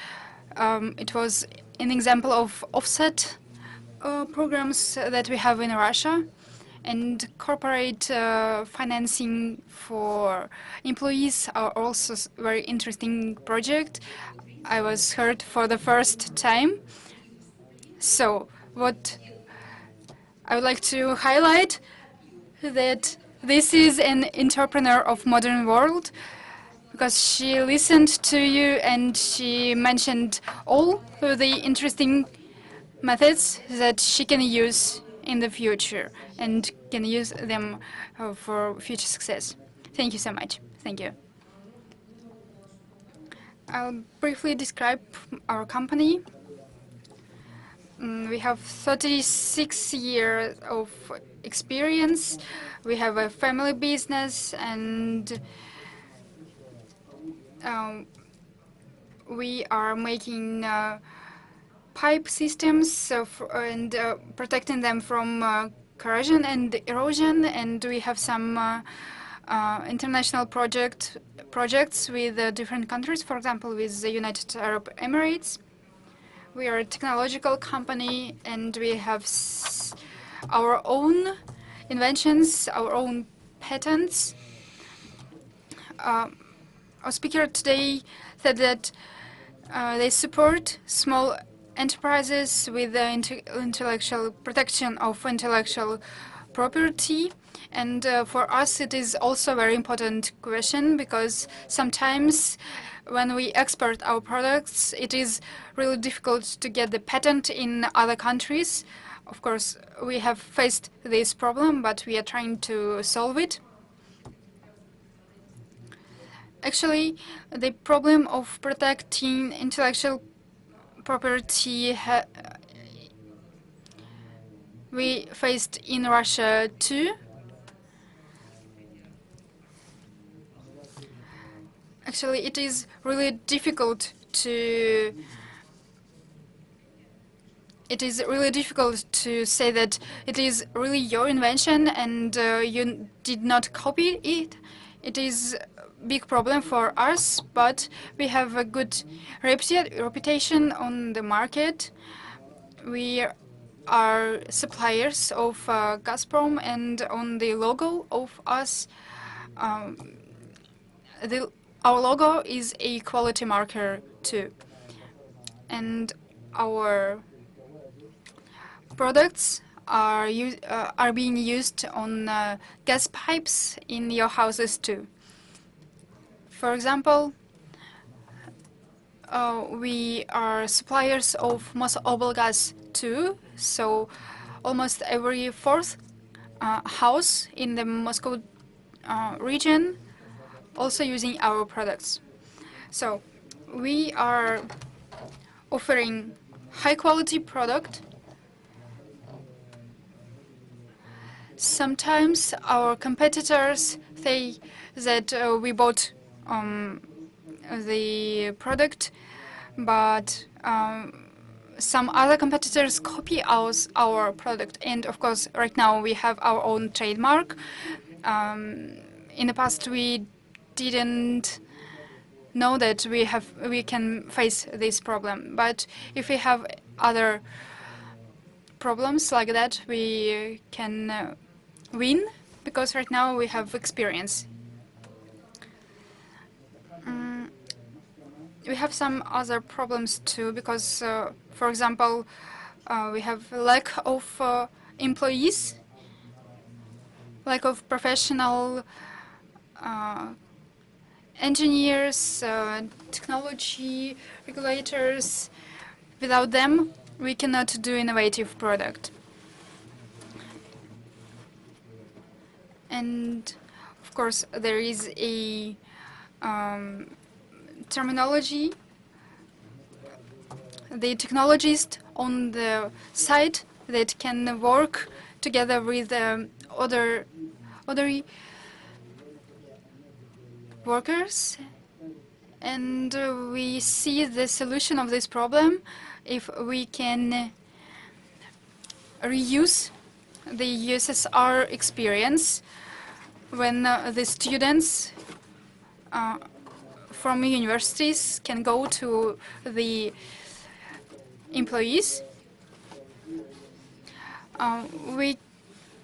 it was an example of offset programs that we have in Russia, and corporate financing for employees are also very interesting project. I was heard for the first time. So what I would like to highlight that this is an entrepreneur of modern world, because she listened to you and she mentioned all the interesting methods that she can use in the future and can use them for future success. Thank you so much. Thank you. I'll briefly describe our company. We have 36 years of experience. We have a family business, and we are making pipe systems and protecting them from corrosion and erosion. And we have some international projects with different countries, for example, with the United Arab Emirates. We are a technological company, and we have our own inventions, our own patents. Our speaker today said that they support small enterprises with the intellectual protection of intellectual property. And for us, it is also a very important question, because sometimes when we export our products, it is really difficult to get the patent in other countries. Of course, we have faced this problem, but we are trying to solve it. Actually, the problem of protecting intellectual property we faced in Russia too. Actually, it is really difficult to say that it is really your invention and you did not copy it. It is a big problem for us, but we have a good reputation on the market. We are suppliers of Gazprom, and on the logo of us, our logo is a quality marker too. And our products are being used on gas pipes in your houses too. For example, we are suppliers of Mosoblgaz gas too, so almost every fourth house in the Moscow region also using our products. So we are offering high quality product. Sometimes our competitors say that we bought the product, but some other competitors copy our product. And of course, right now we have our own trademark. In the past, we didn't know that we can face this problem. But if we have other problems like that, we can win, because right now we have experience. We have some other problems too, because, for example, we have lack of employees, lack of professional engineers, technology regulators. Without them, we cannot do innovative product. And of course, there is a terminology. The technologist on the site that can work together with other workers, and we see the solution of this problem if we can reuse the USSR experience when the students from universities can go to the employees. We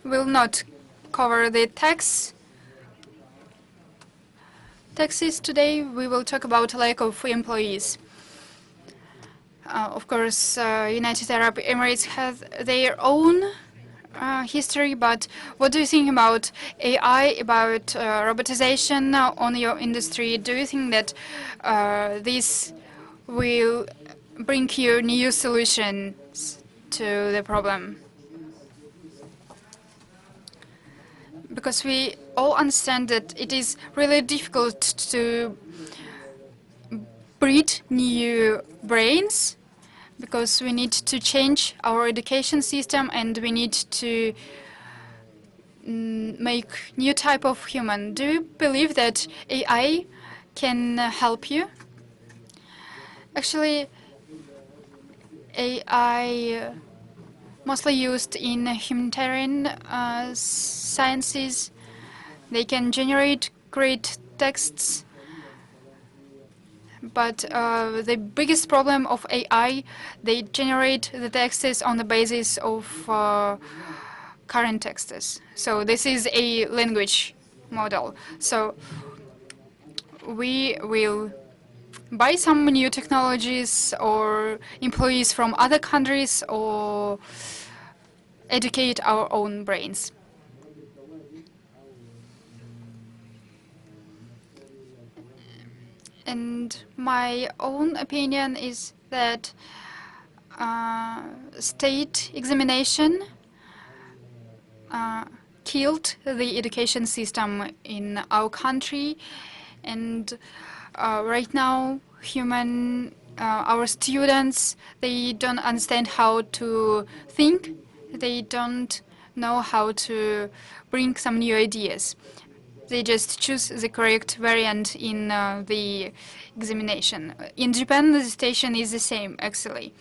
will not cover the taxes today. We will talk about lack of employees. Of course, United Arab Emirates has their own history, but what do you think about AI, about robotization on your industry? Do you think that this will bring you new solutions to the problem? Because we all understand that it is really difficult to breed new brains, because we need to change our education system and we need to make new type of human. Do you believe that AI can help you? Actually, AI mostly used in humanitarian sciences. They can generate great texts. But the biggest problem of AI, they generate the texts on the basis of current texts. So this is a language model. So we will buy some new technologies or employees from other countries or educate our own brains. And my own opinion is that state examination killed the education system in our country, and right now our students, they don't understand how to think, they don't know how to bring some new ideas. They just choose the correct variant in the examination. In Japan, the situation is the same, actually.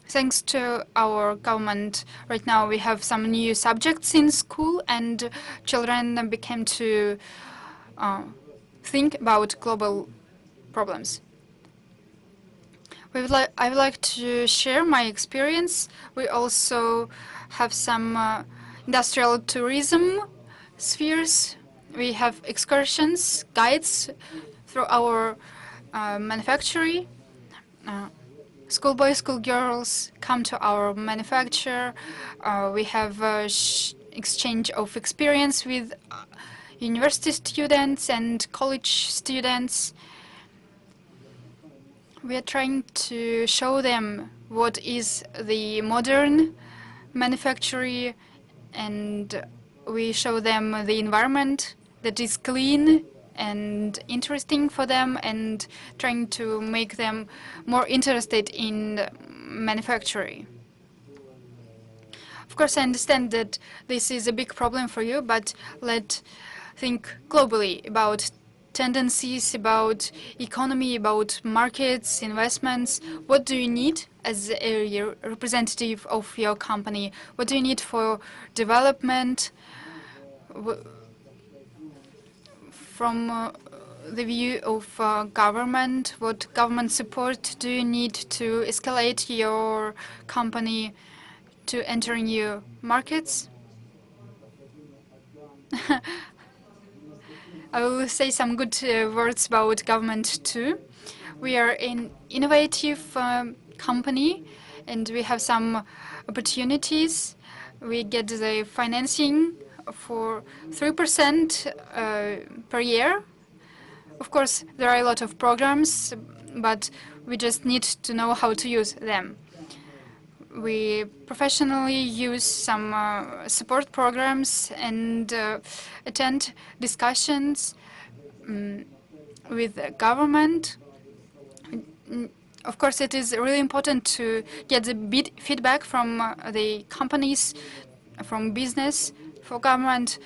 Thanks to our government, right now we have some new subjects in school, and children became to think about global problems. I would like to share my experience. We also have some industrial tourism spheres. We have excursions, guides through our manufactory. Schoolboys, schoolgirls come to our manufacturer. We have exchange of experience with university students and college students. We are trying to show them what is the modern manufacturing, and we show them the environment that is clean and interesting for them, and trying to make them more interested in manufacturing. Of course, I understand that this is a big problem for you, but let's think globally about tendencies, about economy, about markets, investments. What do you need as a representative of your company? What do you need for development? From the view of government, what government support do you need to escalate your company to enter new markets? I will say some good words about government too. We are an innovative company, and we have some opportunities. We get the financing for 3% per year. Of course, there are a lot of programs, but we just need to know how to use them. We professionally use some support programs and attend discussions with the government. Of course, it is really important to get the feedback from the companies, from business, for government.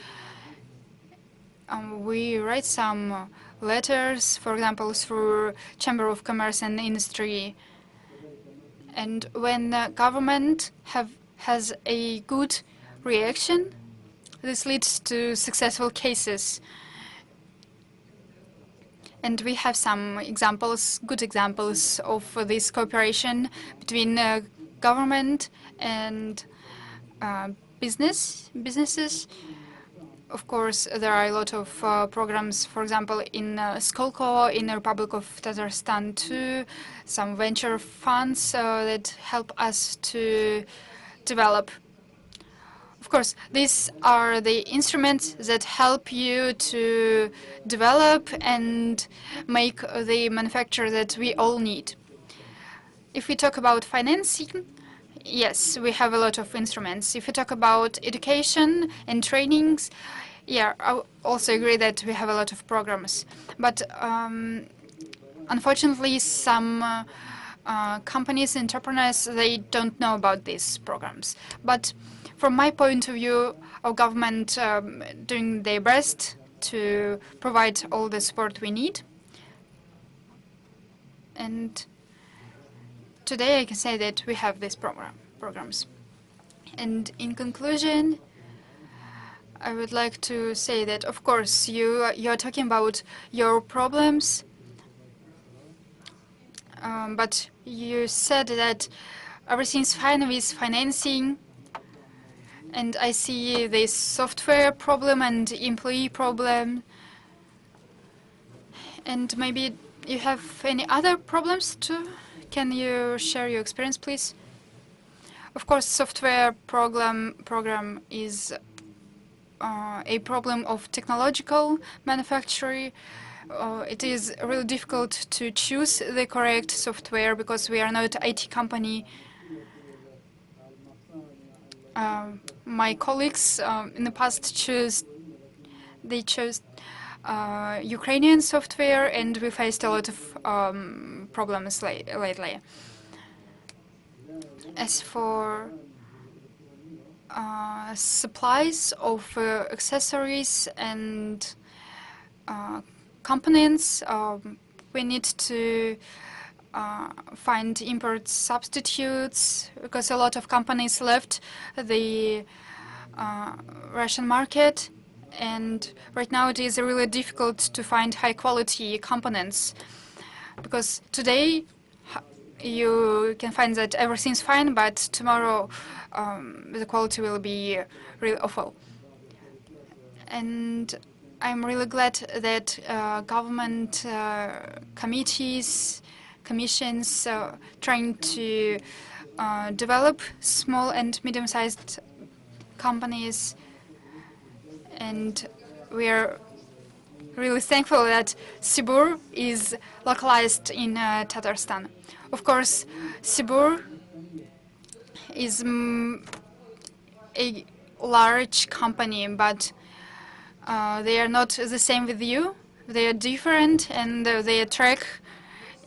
We write some letters, for example, through Chamber of Commerce and Industry. And when the government has a good reaction, this leads to successful cases. And we have some examples, good examples of this cooperation between government and businesses. Of course, there are a lot of programs, for example, in Skolkovo, in the Republic of Tatarstan too, some venture funds that help us to develop. Of course, these are the instruments that help you to develop and make the manufacture that we all need. If we talk about financing, yes, we have a lot of instruments. If we talk about education and trainings, yeah, I also agree that we have a lot of programs. But unfortunately, some companies, entrepreneurs, they don't know about these programs. But from my point of view, our government doing their best to provide all the support we need. And today I can say that we have these programs. And in conclusion, I would like to say that, of course, you are talking about your problems, but you said that everything's fine with financing, and I see this software problem and employee problem. And maybe you have any other problems too? Can you share your experience, please? Of course, software program is a problem of technological manufacturing. It is really difficult to choose the correct software because we are not an IT company. My colleagues in the past chose Ukrainian software, and we faced a lot of problems lately. As for supplies of accessories and components, we need to find import substitutes because a lot of companies left the Russian market, and right now it is really difficult to find high-quality components because today you can find that everything's fine, but tomorrow the quality will be really awful. And I'm really glad that government committees, commissions trying to develop small and medium-sized companies, and we are really thankful that Sibur is localized in Tatarstan. Of course, Sibur is a large company, but they are not the same with you. They are different, and their track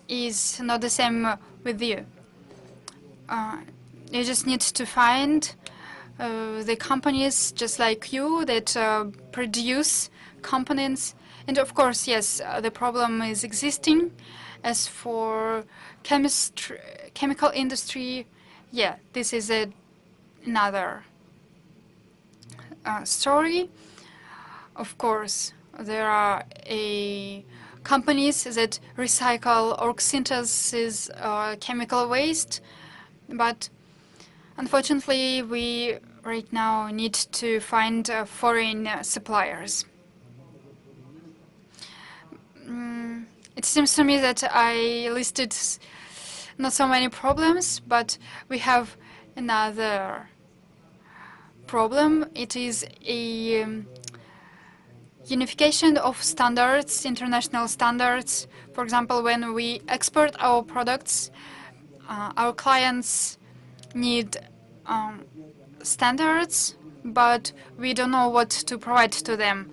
is not the same with you. You just need to find the companies just like you that produce components. And of course, yes, the problem is existing. As for chemical industry, yeah, this is another story. Of course, there are companies that recycle or synthesis chemical waste, but unfortunately, we right now need to find foreign suppliers. It seems to me that I listed not so many problems, but we have another problem. It is a unification of standards, international standards. For example, when we export our products, our clients need standards, but we don't know what to provide to them.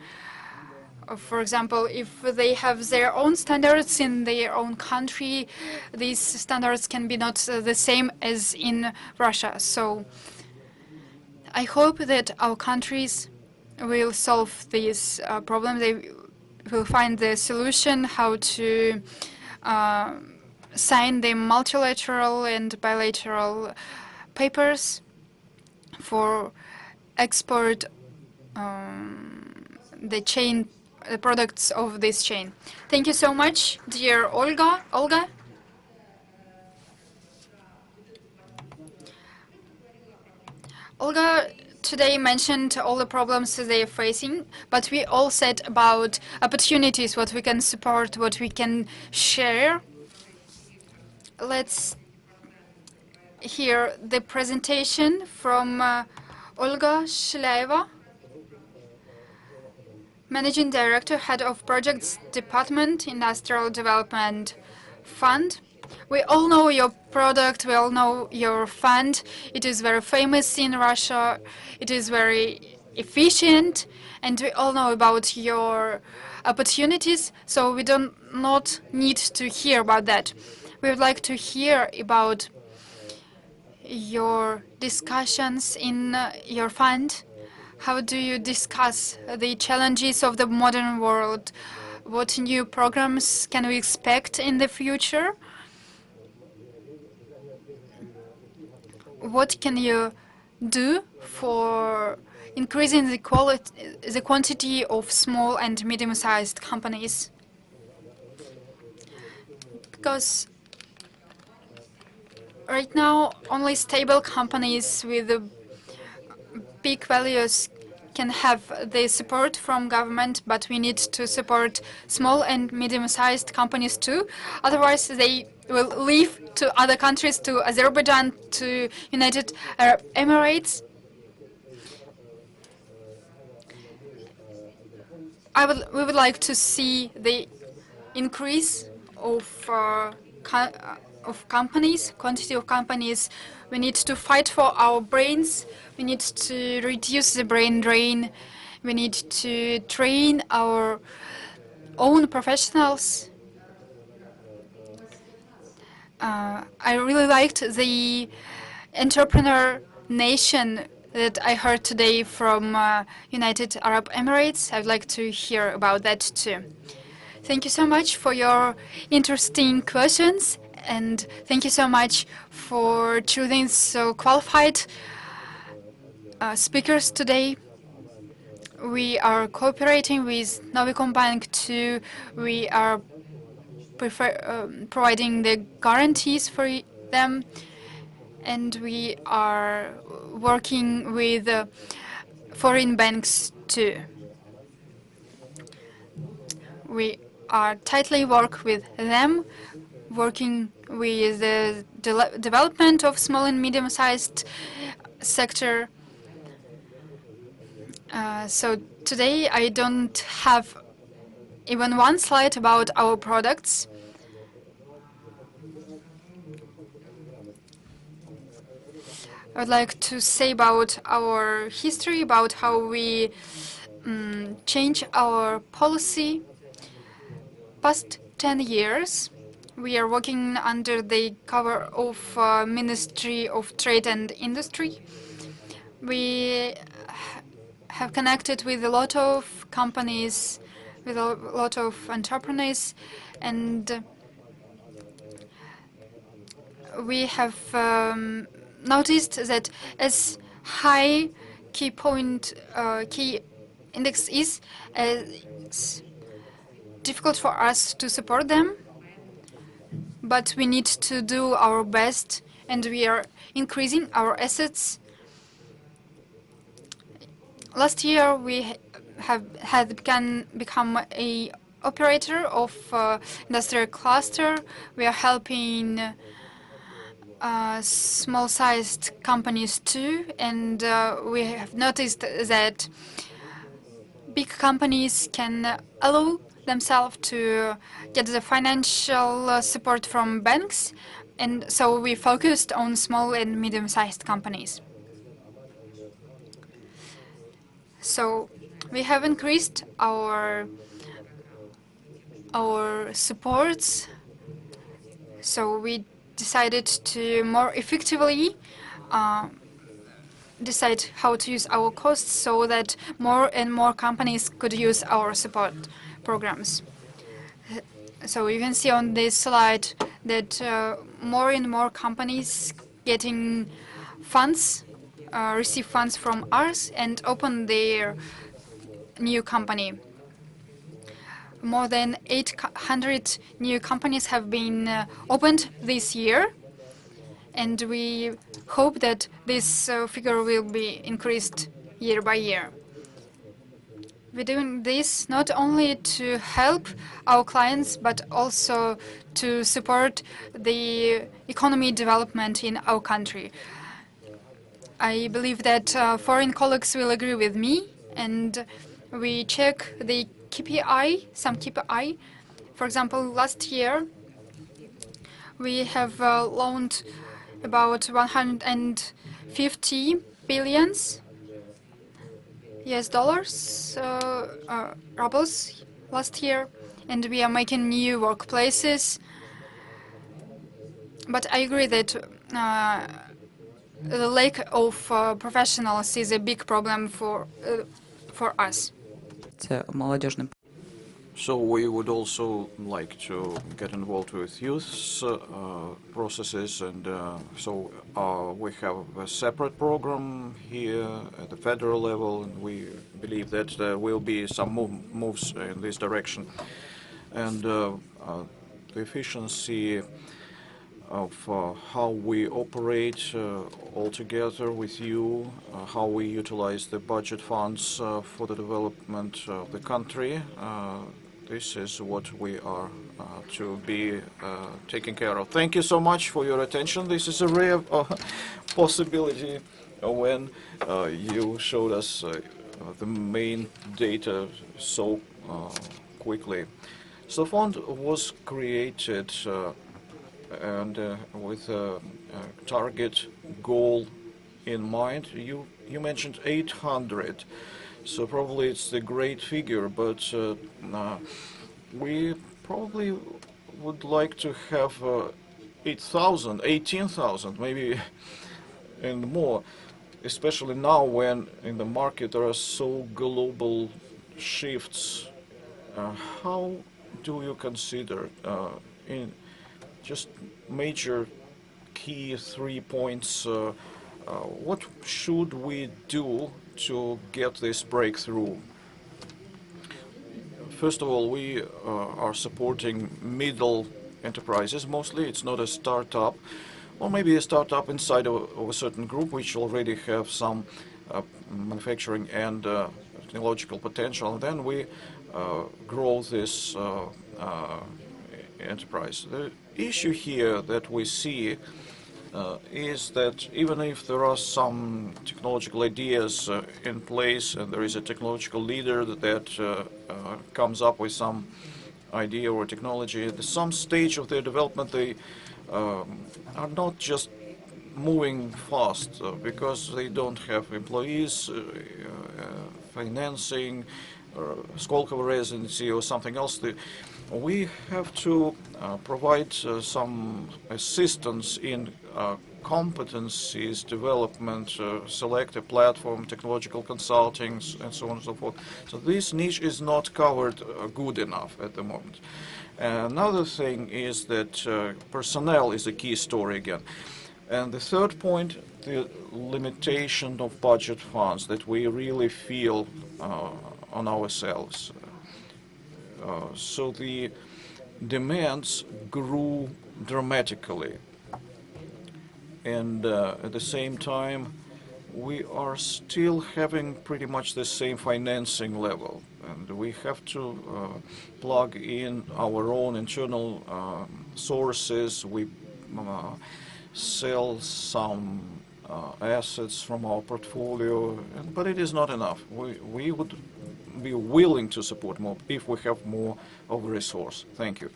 For example, if they have their own standards in their own country, these standards can be not the same as in Russia. So I hope that our countries will solve this problem. They will find the solution how to sign the multilateral and bilateral papers for export the products of this chain. Thank you so much, dear Olga. Olga today mentioned all the problems they are facing, but we all said about opportunities, what we can support, what we can share. Let's hear the presentation from Olga Shляeva, Managing Director, Head of Projects Department, Industrial Development Fund. We all know your product, we all know your fund. It is very famous in Russia, it is very efficient, and we all know about your opportunities, so we do not need to hear about that. We would like to hear about your discussions in your fund. How do you discuss the challenges of the modern world? What new programs can we expect in the future? What can you do for increasing the quantity of small and medium-sized companies? Because right now, only stable companies with big values can have the support from government, but we need to support small and medium-sized companies too. Otherwise, they will leave to other countries, to Azerbaijan, to United Arab Emirates. We would like to see the increase of companies, quantity of companies. We need to fight for our brains. We need to reduce the brain drain. We need to train our own professionals. I really liked the entrepreneur nation that I heard today from United Arab Emirates. I'd like to hear about that too. Thank you so much for your interesting questions, and thank you so much for choosing so qualified speakers today. We are cooperating with Novicom Bank too. We are providing the guarantees for them, and we are working with foreign banks too. We are tightly work with them, working with the development of small and medium-sized sector. So today I don't have even one slide about our products. I would like to say about our history, about how we change our policy. Past 10 years, we are working under the cover of Ministry of Trade and Industry. We have connected with a lot of companies, with a lot of entrepreneurs, and we have noticed that as high key index is, it's difficult for us to support them, but we need to do our best, and we are increasing our assets. Last year, we had become a operator of industrial cluster. We are helping small-sized companies too, and we have noticed that big companies can allow themselves to get the financial support from banks, and so we focused on small and medium-sized companies. So we have increased our supports. So we decided to more effectively decide how to use our costs so that more and more companies could use our support programs. So you can see on this slide that more and more companies getting funds, receive funds from us and open their new company. More than 800 new companies have been opened this year, and we hope that this figure will be increased year by year. We're doing this not only to help our clients, but also to support the economy development in our country. I believe that foreign colleagues will agree with me, and we check the KPI, some KPI. For example, last year, we have loaned about 150 billions US dollars, rubles last year, and we are making new workplaces. But I agree that the lack of professionals is a big problem for us. So we would also like to get involved with youth processes, and so we have a separate program here at the federal level, and we believe that there will be some moves in this direction. And the efficiency of how we operate all together with you, how we utilize the budget funds for the development of the country. This is what we are to be taking care of. Thank you so much for your attention. This is a rare possibility when you showed us the main data so quickly. So the fund was created and with a target goal in mind. You mentioned 800. So probably it's a great figure, but we probably would like to have 8,000, 18,000, maybe and more, especially now when in the market there are so global shifts. How do you consider in just major key 3 points, what should we do to get this breakthrough? First of all, we are supporting middle enterprises mostly. It's not a startup, or maybe a startup inside of a certain group which already have some manufacturing and technological potential. And then we grow this enterprise. The issue here that we see is that even if there are some technological ideas in place and there is a technological leader that comes up with some idea or technology, at some stage of their development they are not just moving fast because they don't have employees, financing, Skolkovo residency or something else. We have to provide some assistance in competencies development, select a platform, technological consulting, and so on and so forth. So this niche is not covered good enough at the moment. Another thing is that personnel is a key story again. And the third point, the limitation of budget funds that we really feel on ourselves. So the demands grew dramatically. And at the same time, we are still having pretty much the same financing level. And we have to plug in our own internal sources. We sell some assets from our portfolio, but it is not enough. We would be willing to support more if we have more of a resource. Thank you.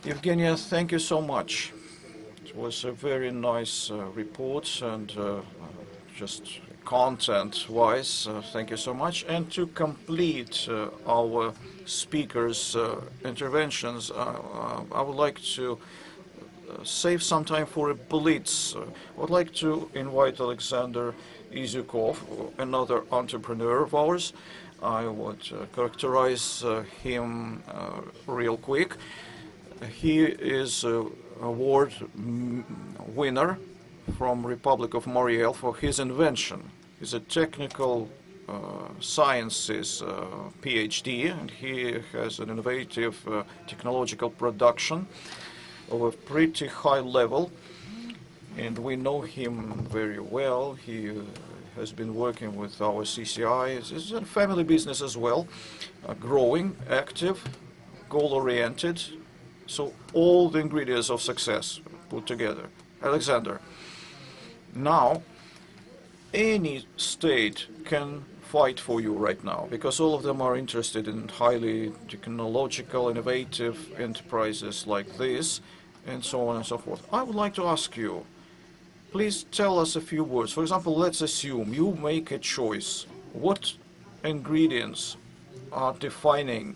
Evgenia, thank you so much. It was a very nice report and just content-wise, thank you so much. And to complete our speakers' interventions, I would like to save some time for a blitz. I would like to invite Alexander Izyukov, another entrepreneur of ours. I would characterize him real quick. He is an award winner from Republic of Moriel for his invention. He's a technical sciences PhD, and he has an innovative technological production of a pretty high level, and we know him very well. He has been working with our CCI. It's a family business as well, growing, active, goal-oriented, so all the ingredients of success put together. Alexander, now any state can fight for you right now because all of them are interested in highly technological, innovative enterprises like this, and so on and so forth. I would like to ask you, please tell us a few words. For example, let's assume you make a choice. What ingredients are defining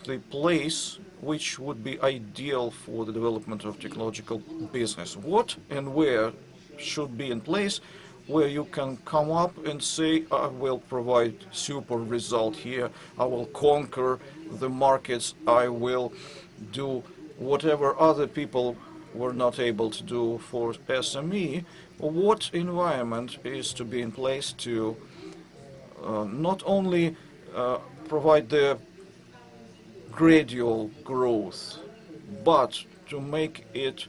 the place which would be ideal for the development of technological business? What and where should be in place where you can come up and say, I will provide super result here, I will conquer the markets, I will do whatever other people were not able to do for SME. What environment is to be in place to not only provide the gradual growth, but to make it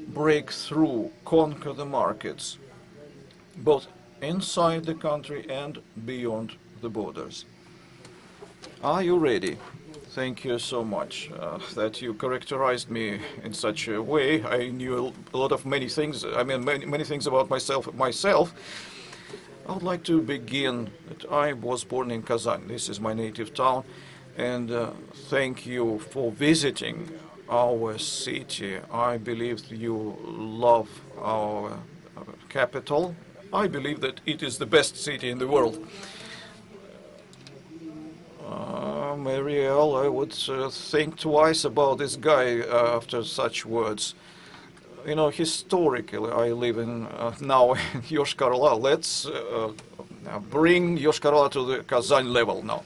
break through, conquer the markets, both inside the country and beyond the borders? Are you ready? Thank you so much that you characterized me in such a way. I knew a lot of many things. I mean, many things about myself. I would like to begin that I was born in Kazan. This is my native town, and thank you for visiting our city. I believe you love our capital. I believe that it is the best city in the world. Marielle, I would think twice about this guy after such words. You know, historically, I live in now in Yoshkar-Ola. Let's bring Yoshkar-Ola to the Kazan level now.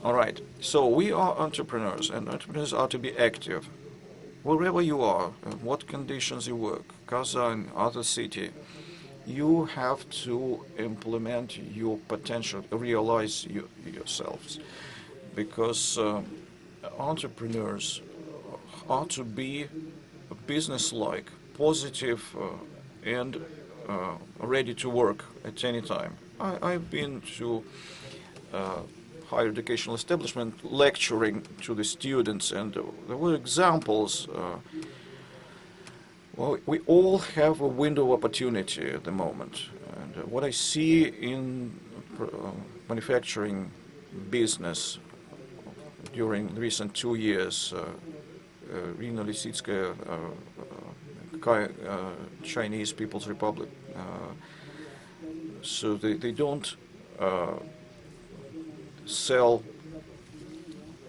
All right. So we are entrepreneurs, and entrepreneurs are to be active. Wherever you are, what conditions you work, Kazan, other city, you have to implement your potential, realize yourselves. Because entrepreneurs are to be business-like, positive, and ready to work at any time. I've been to higher educational establishment lecturing to the students, and there were examples Well, we all have a window of opportunity at the moment. And what I see in manufacturing business during the recent 2 years, Rina Lisitskaya, Chinese People's Republic, so they don't sell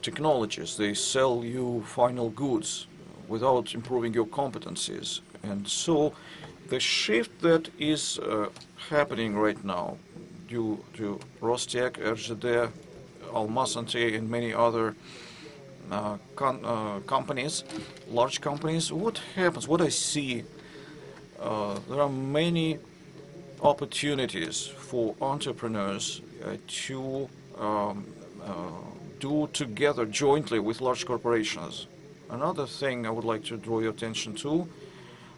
technologies, they sell you final goods without improving your competencies. And so the shift that is happening right now due to Rostec, RGD, Almasanti, and many other companies, large companies, what happens, what I see, there are many opportunities for entrepreneurs to do together jointly with large corporations. Another thing I would like to draw your attention to,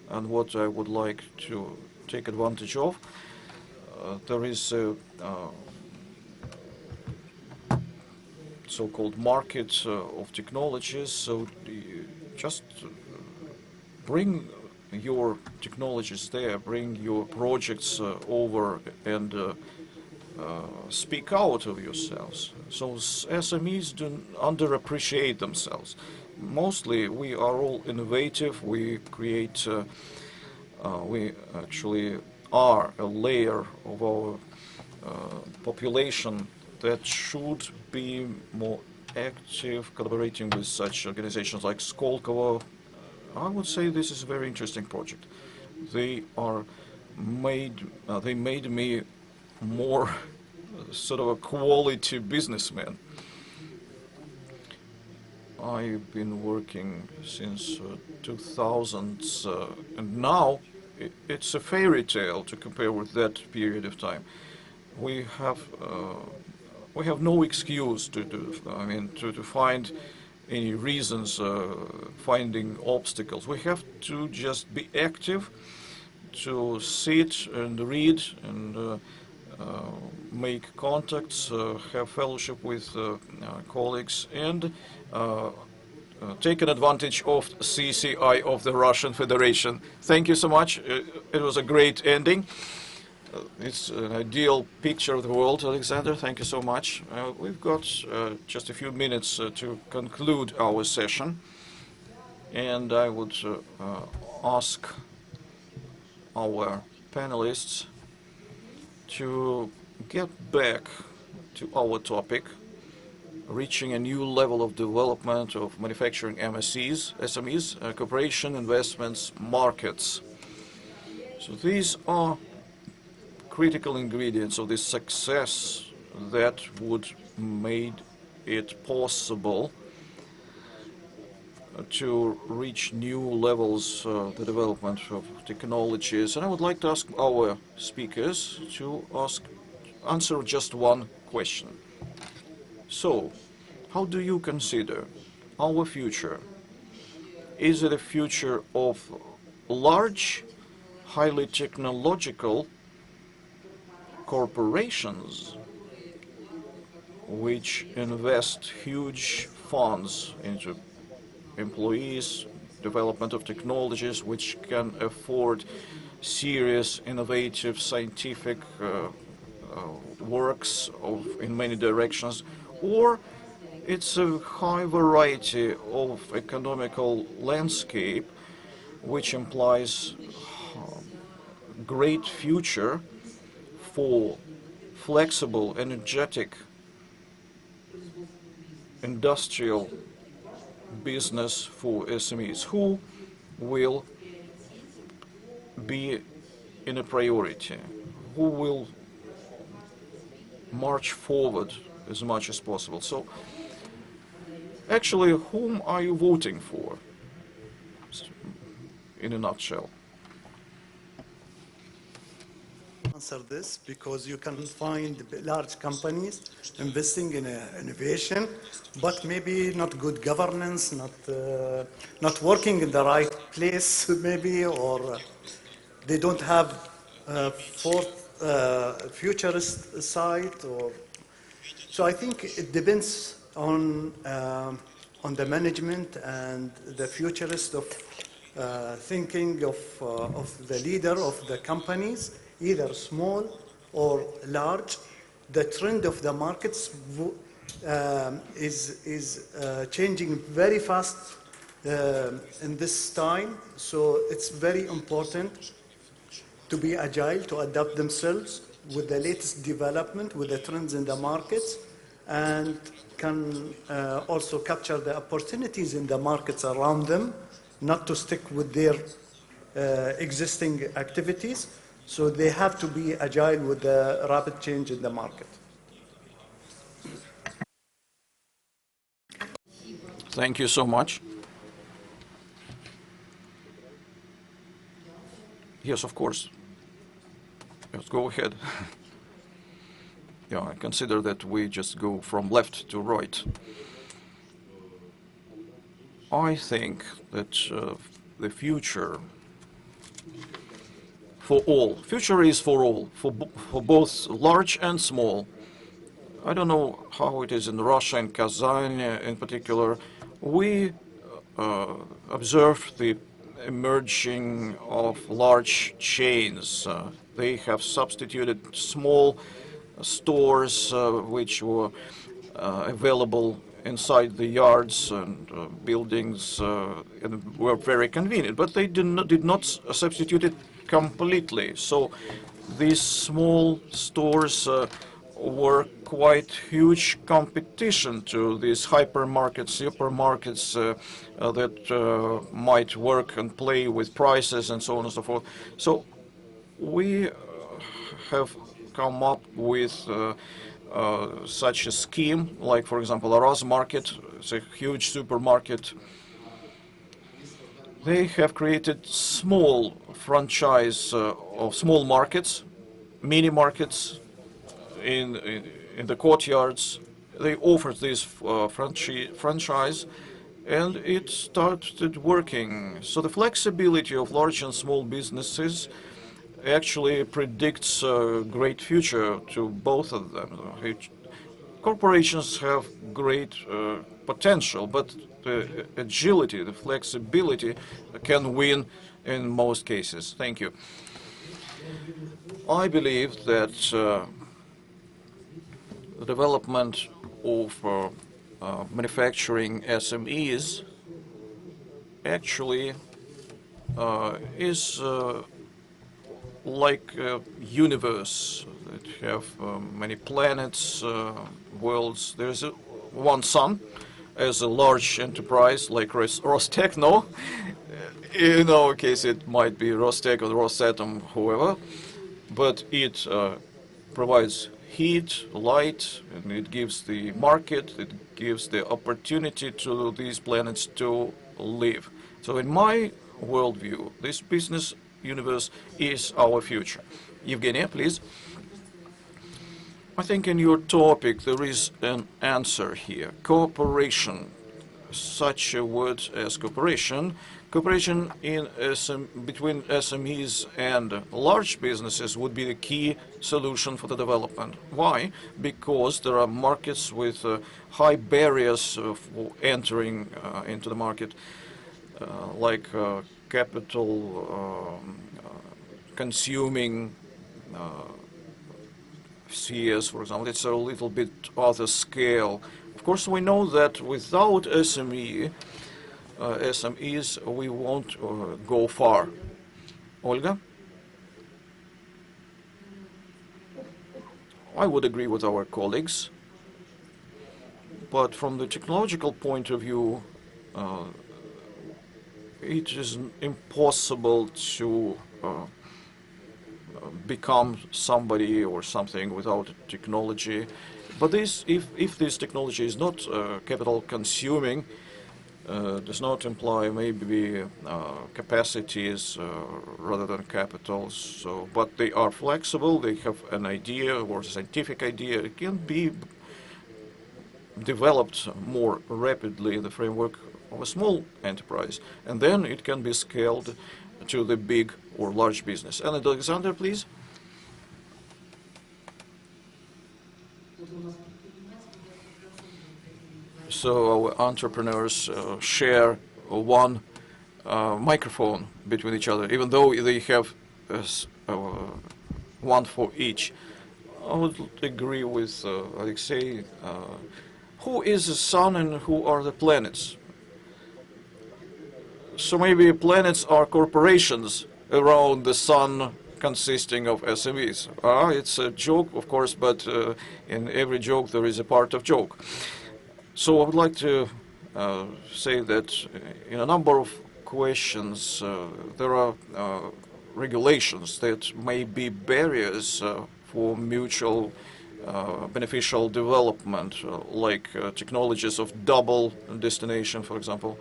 and what I would like to take advantage of, there is a so-called market of technologies. So just bring your technologies there, bring your projects over, and speak out of yourselves. So SMEs do underappreciate themselves. Mostly we are all innovative, we create, we actually are a layer of our population that should be more active, collaborating with such organizations like Skolkovo. I would say this is a very interesting project. They made me more sort of a quality businessman. I've been working since 2000s, and now it's a fairy tale to compare with that period of time. We have no excuse to find any reasons, finding obstacles. We have to just be active, to sit and read and make contacts, have fellowship with colleagues, and take an advantage of CCI of the Russian Federation. Thank you so much. It was a great ending. It's an ideal picture of the world, Alexander. Thank you so much. We've got just a few minutes to conclude our session, and I would ask our panelists to get back to our topic, reaching a new level of development of manufacturing SMEs, cooperation, investments, markets. So these are critical ingredients of this success that would make it possible to reach new levels of the development of technologies. And I would like to ask our speakers to answer just one question. So, how do you consider our future? Is it a future of large, highly technological corporations which invest huge funds into employees, development of technologies, which can afford serious, innovative, scientific works in many directions, or it's a high variety of economical landscape which implies great future for flexible, energetic, industrial business for SMEs? Who will be in a priority? Who will march forward as much as possible? So, actually, whom are you voting for, in a nutshell? Answer this, because you can find large companies investing in innovation, but maybe not good governance, not working in the right place, maybe, or they don't have futurist side, or so. I think it depends on the management and the futurist of thinking of the leader of the companies, either small or large. The trend of the markets is changing very fast in this time, so it's very important to be agile, to adapt themselves with the latest development, with the trends in the markets, and can also capture the opportunities in the markets around them, not to stick with their existing activities. So they have to be agile with the rapid change in the market. Thank you so much. Yes, of course. Let's go ahead. Yeah, I consider that we just go from left to right. I think that the future for all, future is for all, for both large and small. I don't know how it is in Russia and Kazan in particular. We observe the emerging of large chains. They have substituted small stores which were available inside the yards and buildings and were very convenient, but they did not substitute it completely. So these small stores were quite huge competition to these hypermarkets, supermarkets that might work and play with prices and so on and so forth. So we have come up with such a scheme, like for example, Araz Market. It's a huge supermarket. They have created small franchise of small markets, mini markets in the courtyards. They offered this franchise, and it started working. So the flexibility of large and small businesses actually predicts a great future to both of them. Corporations have great potential, but the agility, the flexibility can win in most cases. Thank you. I believe that the development of manufacturing SMEs actually is like a universe that have many planets, worlds. There's one sun as a large enterprise like Rostechno. In our case, it might be Rostec or Rosatom, whoever, but it provides heat, light, and it gives the market, it gives the opportunity to these planets to live. So in my worldview, this business universe is our future. Evgenia, please. I think in your topic there is an answer here. Cooperation, such a word as cooperation. Cooperation between SMEs and large businesses would be the key solution for the development. Why? Because there are markets with high barriers for entering into the market, like capital consuming spheres, for example. It's a little bit other scale. Of course, we know that without SMEs, we won't go far. Olga? I would agree with our colleagues, but from the technological point of view, it is impossible to become somebody or something without technology. But if this technology is not capital consuming, does not imply maybe capacities rather than capitals. So, but they are flexible. They have an idea or a scientific idea. It can be developed more rapidly in the framework of a small enterprise, and then it can be scaled to the big or large business. And Alexander, please. So our entrepreneurs share one microphone between each other, even though they have one for each. I would agree with Alexei. Who is the sun and who are the planets? So maybe planets are corporations around the sun consisting of SMEs. It's a joke, of course, but in every joke there is a part of joke. So I would like to say that in a number of questions there are regulations that may be barriers for mutual beneficial development, like technologies of double destination, for example.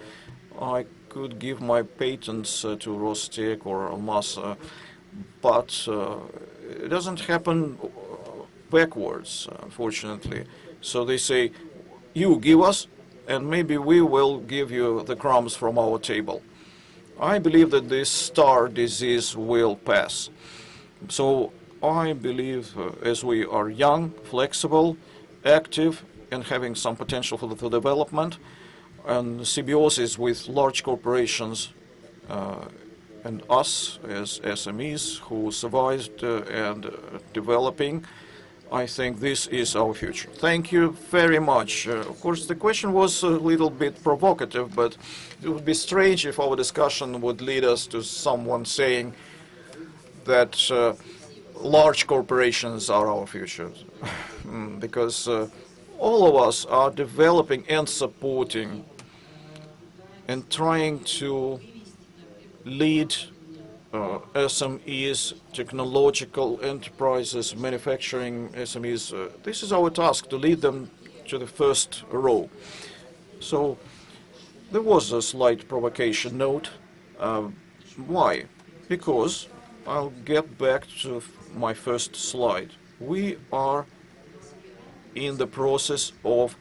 I could give my patents to Rostec or Almaz, but it doesn't happen backwards, unfortunately. So they say, you give us, and maybe we will give you the crumbs from our table. I believe that this star disease will pass. So I believe as we are young, flexible, active, and having some potential for the development, and symbiosis with large corporations and us as SMEs who survived and developing, I think this is our future. Thank you very much. Of course, the question was a little bit provocative, but it would be strange if our discussion would lead us to someone saying that large corporations are our future. Because all of us are developing and supporting and trying to lead SMEs, technological enterprises, manufacturing SMEs. This is our task, to lead them to the first row. So there was a slight provocation note. Why? Because I'll get back to my first slide. We are in the process of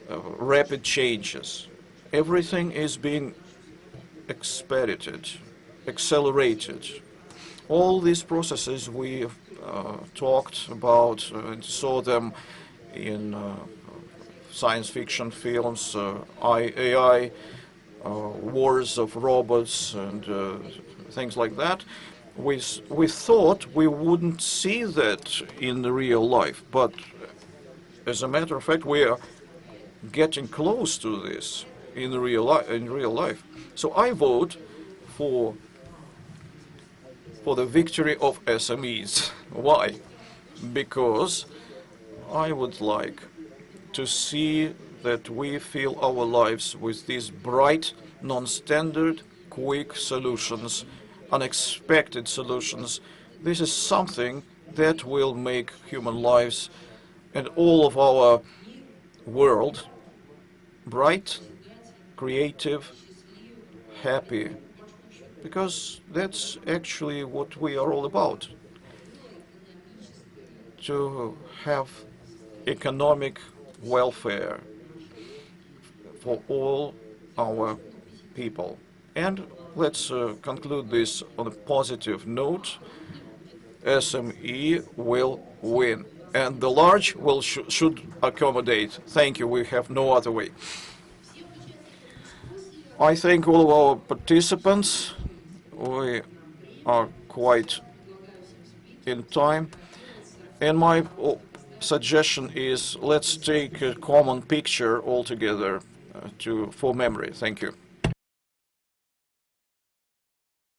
rapid changes. Everything is being expedited, accelerated. All these processes we talked about and saw them in science fiction films, AI, wars of robots and things like that. We thought we wouldn't see that in the real life, but as a matter of fact, we are getting close to this in real life. So I vote for the victory of SMEs. Why? Because I would like to see that we fill our lives with these bright, non-standard, quick solutions, unexpected solutions. This is something that will make human lives and all of our world bright, creative, happy, because that's actually what we are all about, to have economic welfare for all our people. And let's conclude this on a positive note. SME will win, and the large will should accommodate. Thank you. We have no other way. I thank all of our participants. We are quite in time. And my suggestion is let's take a common picture all together for memory. Thank you.